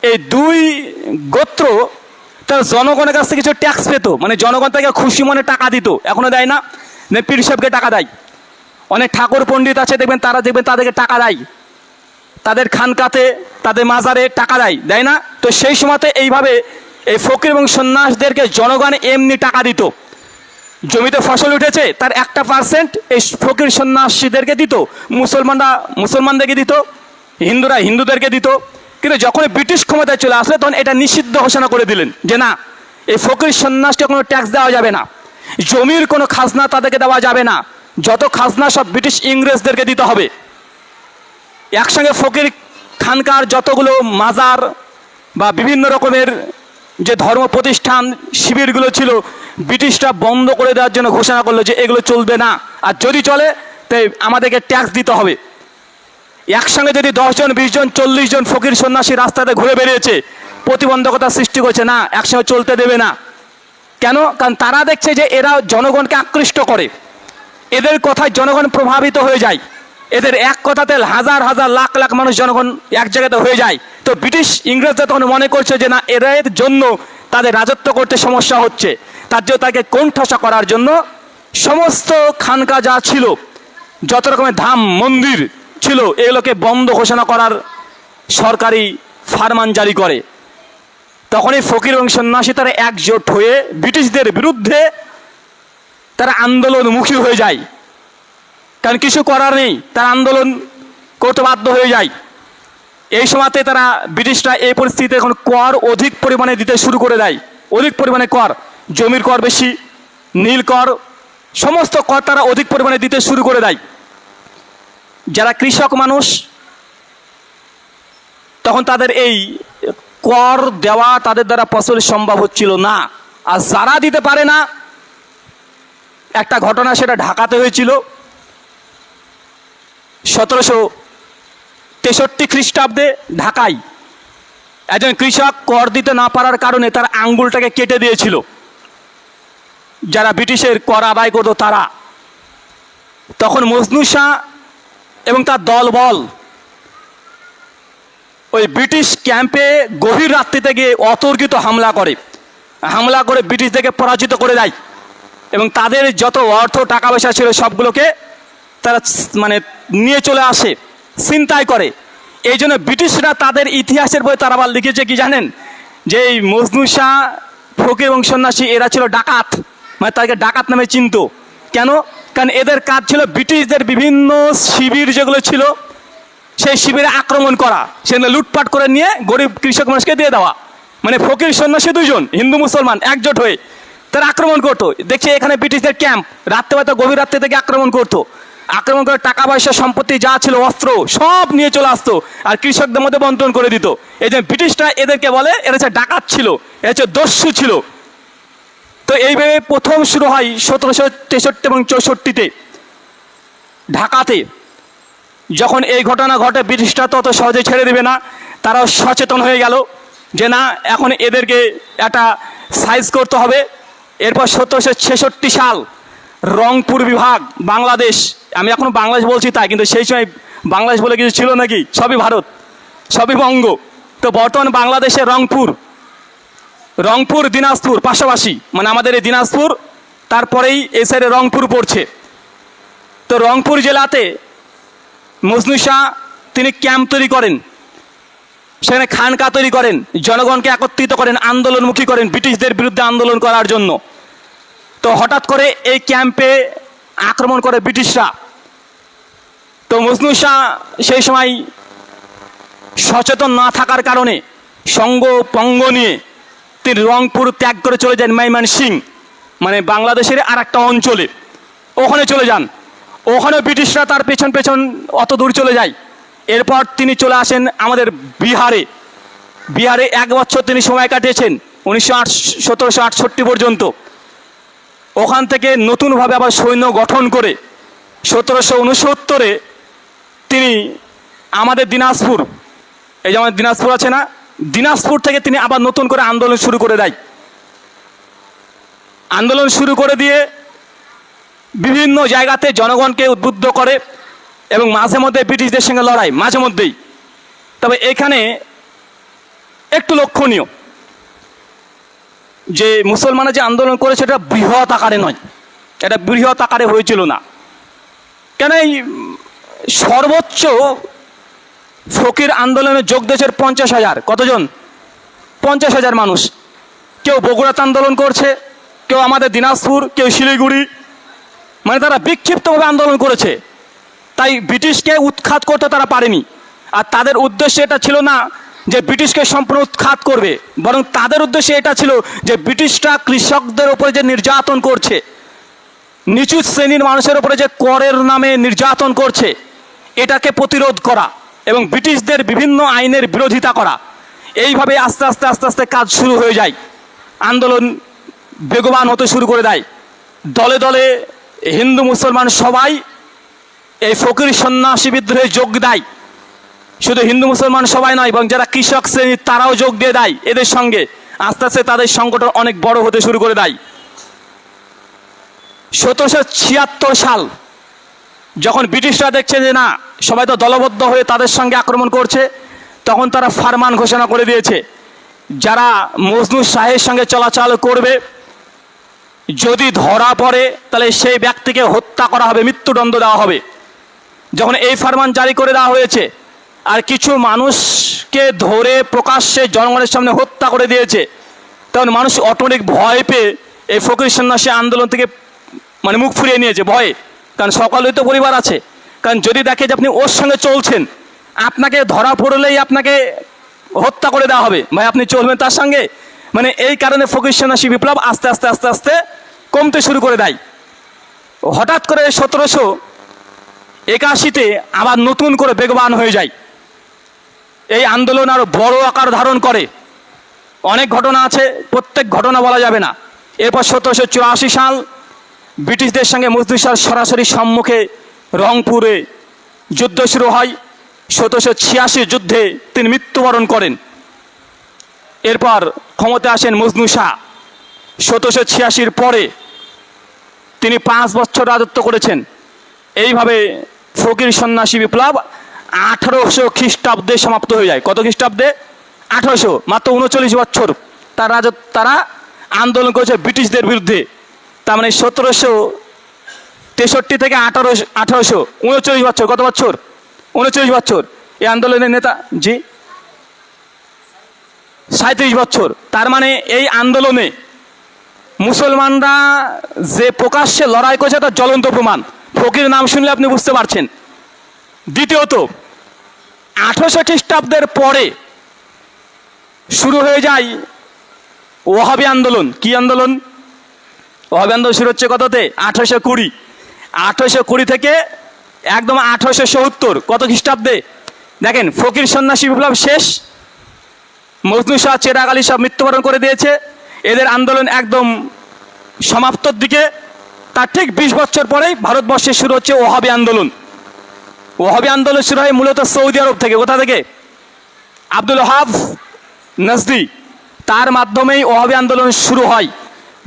এই দুই গোত্র তার জনগণের কাছ থেকে কিছু ট্যাক্স পেত, মানে জনগণ থেকে খুশি মনে টাকা দিত, এখনো দেয় না, পীর সাহেবকে টাকা দেয়। অনেক ঠাকুর পণ্ডিত আছে দেখবেন, তারা দেখবেন তাদেরকে টাকা দেয়, তাদের খানকাতে তাদের মাজারে টাকা দেয় না? তো সেই সময়তে এইভাবে এই ফকির এবং সন্ন্যাসদেরকে জনগণ এমনি টাকা দিত। জমিতে ফসল উঠেছে তার 1% এই ফকির সন্ন্যাসীদেরকে দিত, মুসলমানরা মুসলমানদেরকে দিত, হিন্দুরা হিন্দুদেরকে দিত। কিন্তু যখন ব্রিটিশ ক্ষমতায় চলে আসলে তখন এটা নিষিদ্ধ ঘোষণা করে দিলেন যে না, এই ফকির সন্ন্যাসকে কোনো ট্যাক্স দেওয়া যাবে না, জমির কোনো খাজনা তাদেরকে দেওয়া যাবে না, যত খাজনা সব ব্রিটিশ ইংরেজদেরকে দিতে হবে। একসঙ্গে ফকির খানকার যতগুলো মাজার বা বিভিন্ন রকমের যে ধর্ম প্রতিষ্ঠান শিবিরগুলো ছিল, ব্রিটিশরা বন্ধ করে দেওয়ার জন্য ঘোষণা করলো যে এগুলো চলবে না, আর যদি চলে তাই আমাদেরকে ট্যাক্স দিতে হবে। একসঙ্গে যদি 10 জন 20 জন 40 জন ফকির সন্ন্যাসী রাস্তাতে ঘুরে বেরিয়েছে, প্রতিবন্ধকতা সৃষ্টি করছে, না একসঙ্গে চলতে দেবে না। কেন? কারণ তারা দেখছে যে এরা জনগণকে আকৃষ্ট করে, এদের কথায় জনগণ প্রভাবিত হয়ে যায়, এদের এক কথাতে হাজার হাজার লাখ লাখ মানুষ জনগণ এক জায়গাতে হয়ে যায়। তো ব্রিটিশ ইংরেজরা তখন মনে করছে যে না, এদের জন্য তাদের রাজত্ব করতে সমস্যা হচ্ছে, তার জন্য তাকে কোণঠাসা করার জন্য সমস্ত খানকা যা ছিল, যত রকমের ধাম মন্দির ছিল, এগুলোকে বন্ধ ঘোষণা করার সরকারি ফারমান জারি করে। তখনই ফকির এবং সন্ন্যাসী তারা একজোট হয়ে ব্রিটিশদের বিরুদ্ধে তারা আন্দোলনমুখী হয়ে যায়, কারণ কিছু করার নেই, তারা আন্দোলন করতে বাধ্য হয়ে যায়। এই সময়তে তারা ব্রিটিশরা এই পরিস্থিতিতে এখন কর অধিক পরিমাণে দিতে শুরু করে দেয়, অধিক পরিমাণে কর, জমির কর বেশি, নীল কর, সমস্ত কর তারা অধিক পরিমাণে দিতে শুরু করে দেয়। যারা কৃষক মানুষ তখন তাদের এই কর দেওয়া তাদের দ্বারা ফসল সম্ভব হচ্ছিল না। আর যারা দিতে পারে না, একটা ঘটনা সেটা ঢাকাতে হয়েছিল 1763 খ্রিস্টাব্দে। ঢাকায় একজন কৃষক কর দিতে না পারার কারণে তার আঙ্গুলটাকে কেটে দিয়েছিল। যারা ব্রিটিশের কর আদায় করতো তারা, তখন মজনু শাহ এবং তার দলবল ওই ব্রিটিশ ক্যাম্পে গভীর রাত্রিতে গিয়ে অতর্কিত হামলা করে ব্রিটিশদেরকে পরাজিত করে দেয় এবং তাদের যত অর্থ টাকা পয়সা ছিল সবগুলোকে তারা মানে নিয়ে চলে আসে, ছিনতাই করে। এই জন্য ব্রিটিশরা তাদের ইতিহাসের বই তারা আবার লিখেছে কি জানেন, যে এই মজনু শাহ ফকির এবং সন্ন্যাসী এরা ছিল ডাকাত, মানে তাদেরকে ডাকাত নামে চিনত। কেন? কারণ এদের কাজ ছিল ব্রিটিশদের বিভিন্ন শিবির যেগুলো ছিল সেই শিবিরে আক্রমণ করা, সেগুলো লুটপাট করে নিয়ে গরিব কৃষক মানুষকে দিয়ে দেওয়া। মানে ফকির সন্ন্যাসী দুইজন হিন্দু মুসলমান একজোট হয়ে তারা আক্রমণ করতো। দেখছি এখানে ব্রিটিশদের ক্যাম্প, রাত্রেবেলা গভীর রাত্রি থেকে আক্রমণ করতো, আক্রমণ করে টাকা পয়সা সম্পত্তি যা ছিল অস্ত্র সব নিয়ে চলে আসতো আর কৃষকদের মধ্যে বন্টন করে দিত। এই যে ব্রিটিশরা এদেরকে বলে এরা হচ্ছে ডাকাত ছিল, এরা হচ্ছে দস্যু ছিল। তো এইভাবে প্রথম শুরু হয় 1763 এবং 64-তে ঢাকাতে। যখন এই ঘটনা ঘটে ব্রিটিশরা তত সহজে ছেড়ে দেবে না, তারাও সচেতন হয়ে গেল যে না, এখন এদেরকে একটা সাইজ করতে হবে। এরপর 1766 সাল রংপুর বিভাগ, বাংলাদেশ, আমি এখন বাংলাদেশ বলছি তাই, কিন্তু সেই সময় বাংলাদেশ বলে কিছু ছিল নাকি? সবই ভারত, সবই বঙ্গ। তো বর্তমান বাংলাদেশে রংপুর দিনাজপুর পাশাপাশি, মানে আমাদের এই দিনাজপুর, তারপরেই এই সাইডে রংপুর পড়ছে। তো রংপুর জেলাতে মজনু শাহ তিনি ক্যাম্প তৈরি করেন, সেখানে খানকা তৈরি করেন, জনগণকে একত্রিত করেন, আন্দোলনমুখী করেন ব্রিটিশদের বিরুদ্ধে আন্দোলন করার জন্য। তো হঠাৎ করে এই ক্যাম্পে আক্রমণ করে ব্রিটিশরা। তো মজনু শাহ সেই সময় সচেতন না থাকার কারণে সঙ্গ পঙ্গ নিয়ে তিনি রংপুর ত্যাগ করে চলে যান ময়মনসিংহ, মানে বাংলাদেশের আর একটা অঞ্চলে, ওখানে চলে যান। ওখানে ব্রিটিশরা তার পেছন পেছন অত দূর চলে যায়। এরপর তিনি চলে আসেন আমাদের বিহারে। 1 বছর তিনি সময় কাটিয়েছেন 1768 পর্যন্ত। ওখান থেকে নতুনভাবে আবার সৈন্য গঠন করে 1769-এ তিনি আমাদের দিনাজপুর, এই যে আমাদের দিনাজপুর আছে না, দিনাজপুর থেকে তিনি আবার নতুন করে আন্দোলন শুরু করে দেয়। আন্দোলন শুরু করে দিয়ে বিভিন্ন জায়গাতে জনগণকে উদ্বুদ্ধ করে এবং মাঝে মধ্যে ব্রিটিশদের সঙ্গে লড়াই, মাঝে মধ্যেই। তবে এখানে একটু লক্ষণীয় যে মুসলমানরা যে আন্দোলন করেছে এটা বৃহৎ আকারে নয়, এটা বৃহৎ আকারে হয়েছিল না। কেন এই সর্বোচ্চ ফকির আন্দোলনে যোগ দিয়েছে 50,000, কতজন? 50,000 মানুষ। কেউ বগুড়াতে আন্দোলন করছে, কেউ আমাদের দিনাজপুর, কেউ শিলিগুড়ি, মানে তারা বিক্ষিপ্তভাবে আন্দোলন করেছে। তাই ব্রিটিশকে উৎখাত করতে তারা পারেনি। আর তাদের উদ্দেশ্য এটা ছিল না যে ব্রিটিশকে সম্পূর্ণ উৎখাত করবে, বরং তাদের উদ্দেশ্য এটা ছিল যে ব্রিটিশরা কৃষকদের উপরে যে নির্যাতন করছে, নিচু শ্রেণীর মানুষের উপরে যে করের নামে নির্যাতন করছে, এটাকে প্রতিরোধ করা এবং ব্রিটিশদের বিভিন্ন আইনের বিরোধিতা করা। এইভাবে আস্তে আস্তে আস্তে আস্তে কাজ শুরু হয়ে যায়, আন্দোলন বেগবান হতে শুরু করে দেয়। দলে দলে হিন্দু মুসলমান সবাই এই ফকির সন্ন্যাসী বিদ্রোহে যোগ দেয়। শুধু হিন্দু মুসলমান সবাই নয়, এবং যারা কৃষক শ্রেণী তারাও যোগ দিয়ে দেয় এদের সঙ্গে। আস্তে আস্তে তাদের সংগঠন অনেক বড় হতে শুরু করে দেয়। 1776 সাল যখন ব্রিটিশরা দেখছে যে না, সবাই তো দলবদ্ধ হয়ে তাদের সঙ্গে আক্রমণ করছে, তখন তারা ফারমান ঘোষণা করে দিয়েছে, যারা মজনু শাহের সঙ্গে চলাচল করবে যদি ধরা পড়ে তাহলে সেই ব্যক্তিকে হত্যা করা হবে, মৃত্যুদণ্ড দেওয়া হবে। যখন এই ফরমান জারি করে দেওয়া হয়েছে আর কিছু মানুষকে ধরে প্রকাশ্যে জনগণের সামনে হত্যা করে দিয়েছে, তখন মানুষ অটোমেটিক ভয় পেয়ে এই ফকির সন্ন্যাসী আন্দোলন থেকে মানে মুখ ফিরিয়ে নিয়েছে ভয়ে। কারণ সকলেই তো পরিবার আছে, কারণ যদি দেখে যে আপনি ওর সঙ্গে চলছেন, আপনাকে ধরা পড়লেই আপনাকে হত্যা করে দেওয়া হবে, ভাই আপনি চলবেন তার সঙ্গে। মানে এই কারণে ফকির সন্ন্যাসী বিপ্লব আস্তে আস্তে আস্তে আস্তে কমতে শুরু করে দেয়। হঠাৎ করে 1781-তে আবার নতুন করে বেগবান হয়ে যায়। এই আন্দোলন আরো বড় আকার ধারণ করে। অনেক ঘটনা আছে, প্রত্যেক ঘটনা বলা যাবে না। এরপর 1784 সাল ব্রিটিশদের সঙ্গে মজনু শাহ সরাসরি সম্মুখে রংপুরে যুদ্ধ শুরু হয়। 1786 যুদ্ধে তিনি মৃত্যুবরণ করেন। এরপর ক্ষমতায় আসেন মজনু শাহ। 1786-র পরে তিনি 5 বছর রাজত্ব করেছেন। এইভাবে ফকির সন্ন্যাসী বিপ্লব 1800 খ্রিস্টাব্দে সমাপ্ত হয়ে যায়। কত খ্রিস্টাব্দে? 1800, মাত্র 39 বছর তারা আন্দোলন করেছে ব্রিটিশদের বিরুদ্ধে। তার মানে 1763 থেকে 1800, 39 বছর। কত বছর? 39 বছর। এই আন্দোলনের নেতা জি 37 বছর। তার মানে এই আন্দোলনে মুসলমানরা যে প্রকাশ্যে লড়াই করেছে তার জ্বলন্ত প্রমাণ। ফকির নাম শুনলে আপনি বুঝতে পারছেন। দ্বিতীয়ত 1800 খ্রিস্টাব্দের পরে শুরু হয়ে যায় ওহাবি আন্দোলন। কি আন্দোলন? ওহাবি আন্দোলন শুরু হচ্ছে কততে? 1820। 1820 থেকে একদম 1870 কত খ্রিস্টাব্দে? দেখেন, ফকির সন্ন্যাসী বিপ্লব শেষ, মজনু শাহ চেরাগ আলী সব মৃত্যুবরণ করে দিয়েছে, এদের আন্দোলন একদম সমাপ্তর দিকে। তার ঠিক 20 বছর পরেই ভারতবর্ষে শুরু হচ্ছে ওহাবি আন্দোলন। ওহাবি আন্দোলন শুরু হয় মূলত সৌদি আরব থেকে। কোথা থেকে? আব্দুল ওহাব নজদি, তার মাধ্যমেই ওহাবি আন্দোলন শুরু হয়।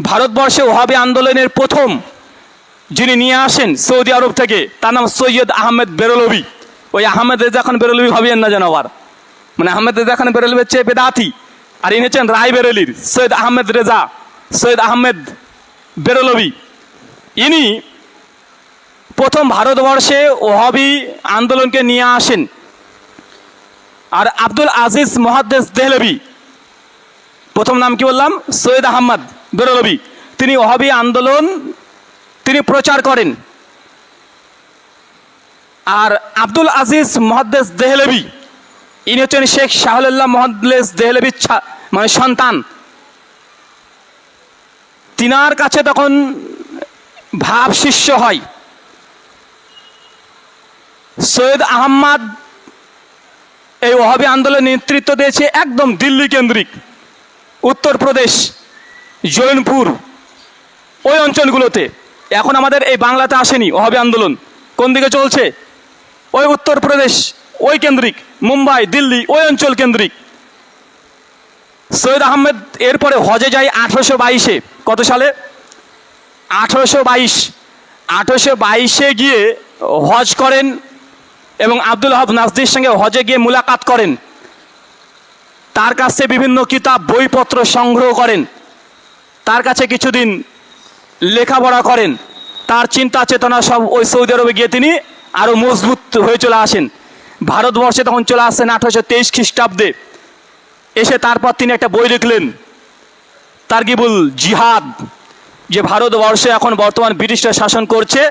ভারতবর্ষে ওহাবি আন্দোলনের প্রথম যিনি নিয়ে আসেন সৌদি আরব থেকে, তার নাম সৈয়দ আহমেদ বেরলভি। ওই আহমেদ রেজা খান বেরলভি ভাবিয়েন না যেন আবার, মানে আহমেদ রেজা খান বেরলভির চেয়ে বেদাতি, আর ইনি হচ্ছেন রায় বেরেলির সৈয়দ আহমেদ রেজা, সৈয়দ আহমেদ বেরলভি। ইনি প্রথম ভারতবর্ষে ওহাবি আন্দোলনকে নিয়ে আসেন। আর আব্দুল আজিজ মুহাদ্দিস দেহলভি, প্রথম নাম কি বললাম? সৈয়দ আহমদ বেরলভি, তিনি ওহাবি আন্দোলন তিনি প্রচার করেন। আর আব্দুল আজিজ মুহাদ্দিস দেহলভি ইনি হচ্ছেন শেখ শাহুল্লাহ মুহাদ্দিস দেহলভির মানে সন্তান। তিনার কাছে তখন ভাব শিষ্য হয়। সৈয়দ আহমদ এই ওহাবি আন্দোলনের নেতৃত্ব দিয়েছে একদম দিল্লি কেন্দ্রিক, উত্তরপ্রদেশ, জৌনপুর, ওই অঞ্চলগুলোতে। এখন আমাদের এই বাংলাতে আসেনি ওহাবি আন্দোলন। কোন দিকে চলছে? ওই উত্তরপ্রদেশ, ওই কেন্দ্রিক, মুম্বাই, দিল্লি, ওই অঞ্চল কেন্দ্রিক। সৈয়দ আহমেদ এরপরে হজে যায় 1822-এ। কত সালে? 1822। 1822-এ গিয়ে হজ করেন এবং আব্দুল ওহাব নাজদির সঙ্গে হজে গিয়ে মুলাকাত করেন। তার কাছে বিভিন্ন কিতাব বইপত্র সংগ্রহ করেন, তার কাছে কিছুদিন লেখাপড়া করেন। তার চিন্তা চেতনা সব ওই সৌদি আরবে গিয়ে তিনি আরও মজবুত হয়ে চলে আসেন। ভারতবর্ষে তখন চলে আসেন 1823 খ্রিস্টাব্দে। এসে তারপর তিনি একটা বই লিখলেন, তারগিবুল জিহাদ, যে ভারতবর্ষে এখন বর্তমান ব্রিটিশরা শাসন করছে,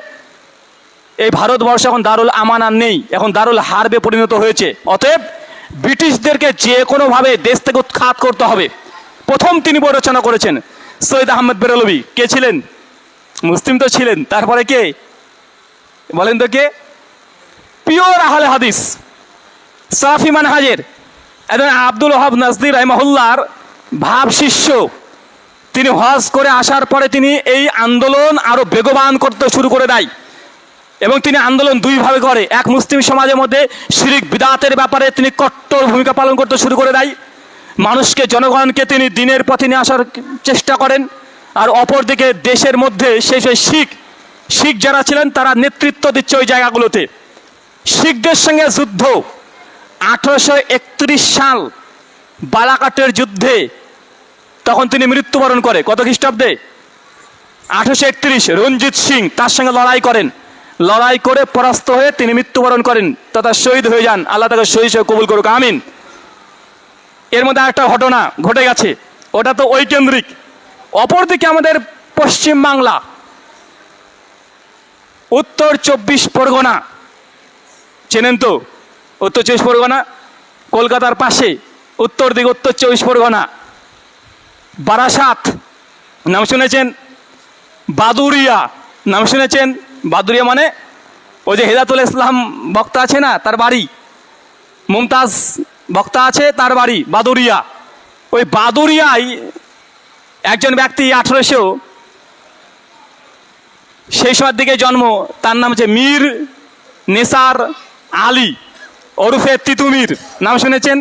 এই ভারতবর্ষে এখন দারুল আমান আর নেই, এখন দারুল হারবে পরিণত হয়েছে। অতএব ব্রিটিশদেরকে যে কোনোভাবে দেশ থেকে উৎখাত করতে হবে। প্রথম তিনি বই রচনা করেছেন সৈয়দ আহমেদ বেরলভি। কে ছিলেন? মুসলিম তো ছিলেন, তারপরে কে বলেন তো কে? পিওর আহলে হাদিস, সাফি মানহাজের একজন আব্দুল ওহাব নাজদি রাহিমাহুল্লাহর ভাব শিষ্য। তিনি হজ করে আসার পরে তিনি এই আন্দোলন আরো বেগবান করতে শুরু করে দেয় এবং তিনি আন্দোলন দুইভাবে করে। এক, মুসলিম সমাজের মধ্যে শিরিক বিদাতের ব্যাপারে তিনি কট্টর ভূমিকা পালন করতে শুরু করে দেয়, মানুষকে, জনগণকে তিনি দিনের পথে নিয়ে আসার চেষ্টা করেন। আর অপরদিকে দেশের মধ্যে সেই শিখ যারা ছিলেন তারা নেতৃত্ব দিচ্ছে ওই জায়গাগুলোতে। শিখদের সঙ্গে যুদ্ধ 1831 সাল বালাকাটের যুদ্ধে, তখন তিনি মৃত্যুবরণ করে। কত খ্রিস্টাব্দে? 1831। রঞ্জিত সিং তার সঙ্গে লড়াই করেন, লড়াই করে পরাস্ত হয়ে তিনি মৃত্যুবরণ করেন তথা শহীদ হয়ে যান। আল্লাহ তাকে শহীদ হিসেবে কবুল করুক, আমিন। এর মধ্যে একটা ঘটনা ঘটে গেছে, ওটা তো ওই কেন্দ্রিক। অপরদিকে আমাদের পশ্চিম বাংলা, উত্তর 24 পরগনা, চেনেন তো? উত্তর 24 পরগনা কলকাতার পাশে, উত্তর দিকে উত্তর 24 পরগনা, বারাসাত নাম শুনেছেন? বাদুরিয়া নাম শুনেছেন? বাদুরিয়া মানে ওই যে হেদাতুল ইসলাম বক্তা আছে না, তার বাড়ি, মুমতাজ বক্তা আছে, তার বাড়ি বাদুরিয়া। ওই বাদুরিয়ায় একজন ব্যক্তি 1800 সেই সময়ের দিকে জন্ম, তার নাম হচ্ছে মীর নেসার আলী ওরফে তিতুমির। নাম শুনেছেন?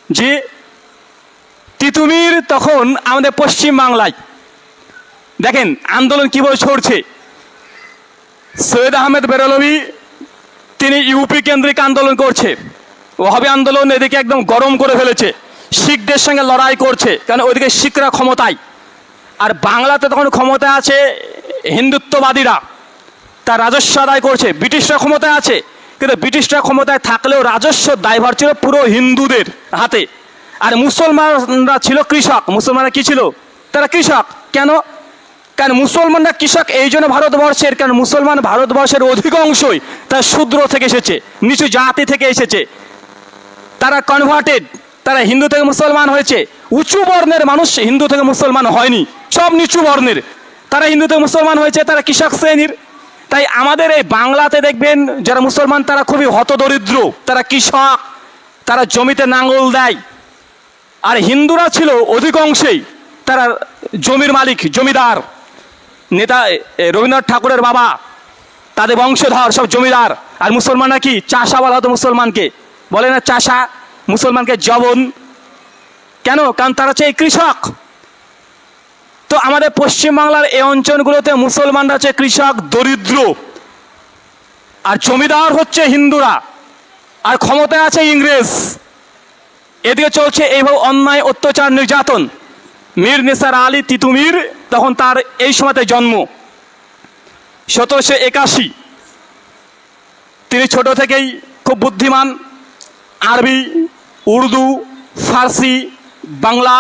জি, তিতুমির তখন আমাদের পশ্চিম বাংলায়। দেখেন আন্দোলন কিভাবে ছড়ছে। সৈয়দ আহমেদ বেরলভি তিনি ইউপি কেন্দ্রিক আন্দোলন করছে, ওহাবি আন্দোলন এদিকে একদম গরম করে ফেলেছে, শিখদের সঙ্গে লড়াই করছে, কারণ ওইদিকে শিখরা ক্ষমতায়। আর বাংলাতে তখন ক্ষমতায় আছে হিন্দুত্ববাদীরা, তার রাজস্ব আদায় করছে। ব্রিটিশরা ক্ষমতায় আছে, কিন্তু ব্রিটিশরা ক্ষমতায় থাকলেও রাজস্ব দায়ভার ছিল পুরো হিন্দুদের হাতে। আর মুসলমানরা ছিল কৃষক। মুসলমানরা কি ছিল? তারা কৃষক। কেন? কারণ মুসলমানরা কৃষক এই জন্য ভারতবর্ষের, কারণ মুসলমান ভারতবর্ষের অধিকাংশই তার শূদ্র থেকে এসেছে, নিচু জাতি থেকে এসেছে। তারা কনভার্টেড, তারা হিন্দু থেকে মুসলমান হয়েছে। উঁচু বর্ণের মানুষ হিন্দু থেকে মুসলমান হয়নি, সব নিচু বর্ণের। তারা হিন্দু থেকে মুসলমান হয়েছে, তারা কৃষক শ্রেণীর। তাই আমাদের এই বাংলাতে দেখবেন যারা মুসলমান তারা খুবই হতদরিদ্র, তারা কৃষক, তারা জমিতে নাঙ্গল দেয়। আর হিন্দুরা ছিল অধিকাংশেই তারা জমির মালিক, জমিদার। নেতা রবীন্দ্রনাথ ঠাকুরের বাবা তাদের বংশধর সব জমিদার। আর মুসলমানরা কি চাষা বলা হতো মুসলমানকে, বলে না চাষা, মুসলমানকে জবন। কেন? কারণ তারা হচ্ছে এই কৃষক। তো আমাদের পশ্চিমবাংলার এই অঞ্চলগুলোতে মুসলমানরা হচ্ছে কৃষক, দরিদ্র, আর জমিদার হচ্ছে হিন্দুরা, আর ক্ষমতায় আছে ইংরেজ। এদিকে চলছে এইভাবে অন্যায়, অত্যাচার, নির্যাতন। মীর নিসার আলী তিতুমির তখন তার এই সময়তে জন্ম 1781। তিনি ছোট থেকেই খুব বুদ্ধিমান, আরবি, উর্দু, ফার্সি, বাংলা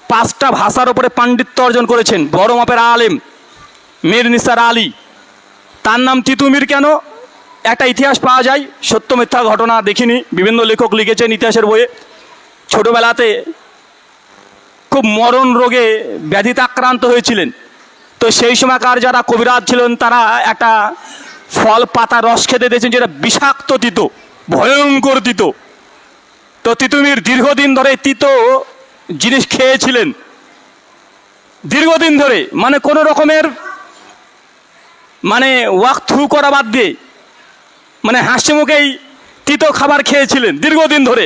5টা ভাষার উপরে পাণ্ডিত্য অর্জন করেছেন। বড় মাপের আলেম মীর নিসার আলী। তার নাম তিতুমির কেন? একটা ইতিহাস পাওয়া যায়, সত্য মিথ্যা ঘটনা দেখিনি, বিভিন্ন লেখক লিখেছেন ইতিহাসের বইয়ে। ছোটবেলাতে খুব মরণ রোগে ব্যাধিতে আক্রান্ত হয়েছিলেন। তো সেই সময়কার যারা কবিরাজ ছিলেন তারা একটা ফল পাতা রস খেতে দিয়েছেন, যেটা বিষাক্ত তিতো, ভয়ঙ্কর তিতো। তো তিতুমির দীর্ঘদিন ধরে তিতো জিনিস খেয়েছিলেন, দীর্ঘদিন ধরে, মানে কোনো রকমের মানে ওয়াক থ্রু করা বাদ দিয়ে, মানে হাসি মুখেই তিতো খাবার খেয়েছিলেন দীর্ঘদিন ধরে।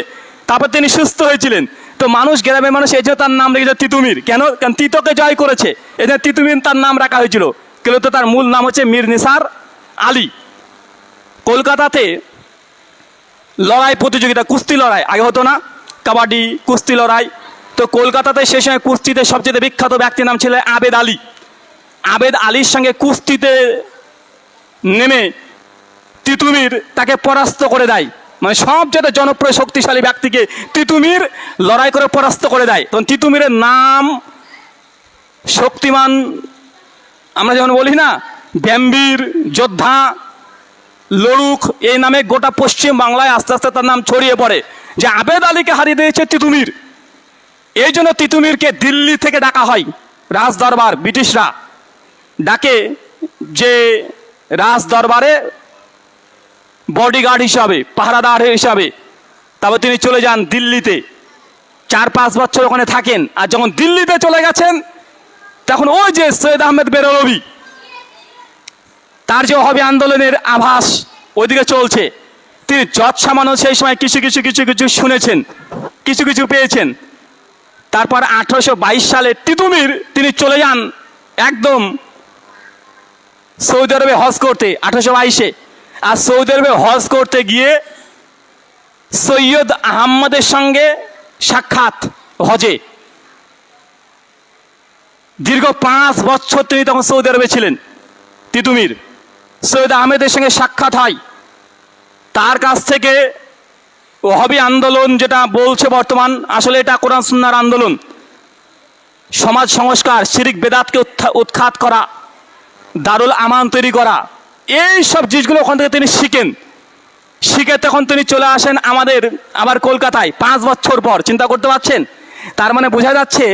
তারপর তিনি সুস্থ হয়েছিলেন। তো মানুষ, গ্রামের মানুষ এই যে তার নাম রেখেছে তিতুমির। কেন? কারণ তিতোকে জয় করেছে, এই যে তিতুমির তার নাম রাখা হয়েছিল। কিন্তু তার মূল নাম হচ্ছে মীর নিসার আলী। কলকাতাতে লড়াই প্রতিযোগিতা, কুস্তি লড়াই আগে হতো না, কাবাডি, কুস্তি লড়াই। তো কলকাতাতে সে সময় কুস্তিতে সবচেয়ে বিখ্যাত ব্যক্তির নাম ছিল আবেদ আলী। আবেদ আলীর সঙ্গে কুস্তিতে নেমে তিতুমির তাকে পরাস্ত করে দেয়। মানে সবচেয়ে জনপ্রিয় শক্তিশালী ব্যক্তিকে তিতুমির লড়াই করে পরাস্ত করে দেয়। তখন তিতুমিরের নাম শক্তিমান, আমরা যেমন বলি না ব্যাম্বীর যোদ্ধা, লড়ুক, এই নামে গোটা পশ্চিম বাংলায় আস্তে আস্তে তার নাম ছড়িয়ে পড়ে যে আবেদ আলীকে হারিয়ে দিয়েছে তিতুমির। এই জন্য তিতুমিরকে দিল্লি থেকে ডাকা হয়, রাজ দরবার ব্রিটিশরা ডাকে, যে রাজ দরবারে বডিগার্ড হিসাবে, পাহারাদার হিসাবে। তারপর তিনি চলে যান দিল্লিতে, 4-5 বছর ওখানে থাকেন। আর যখন দিল্লিতে চলে গেছেন তখন ওই যে সৈয়দ আহমেদ বেরলভী, তার যে ওহাবী আন্দোলনের আভাস ওইদিকে চলছে, তিনি যৎ সামান্য সেই সময় কিছু কিছু শুনেছেন, কিছু কিছু পেয়েছেন। তারপর 1822 সালে তিতুমির তিনি চলে যান একদম সৌদি আরবে হজ করতে, 1822-এ। আর সৌদি আরবে হজ করতে গিয়ে সৈয়দ আহম্মদের সঙ্গে সাক্ষাৎ হজে। দীর্ঘ 5 বছর তিনি তখন সৌদি আরবে ছিলেন তিতুমির। সৈয়দ আহমেদের সঙ্গে সাক্ষাৎ হয়, তার কাছ থেকে ওহাবী আন্দোলন যেটা বলছে বর্তমান, আসলে এটা কোরআন সুন্নাহর আন্দোলন, সমাজ সংস্কার, শিরিক বেদাতকে উৎখাত করা, দারুল আমান তৈরি করা, এই সব জিনিসগুলো ওখান থেকে তিনি শিখে তখন তিনি চলে আসেন আমাদের আবার কলকাতায় 5 বছর পর। চিন্তা করতে পারছেন? তার মানে বোঝা যাচ্ছে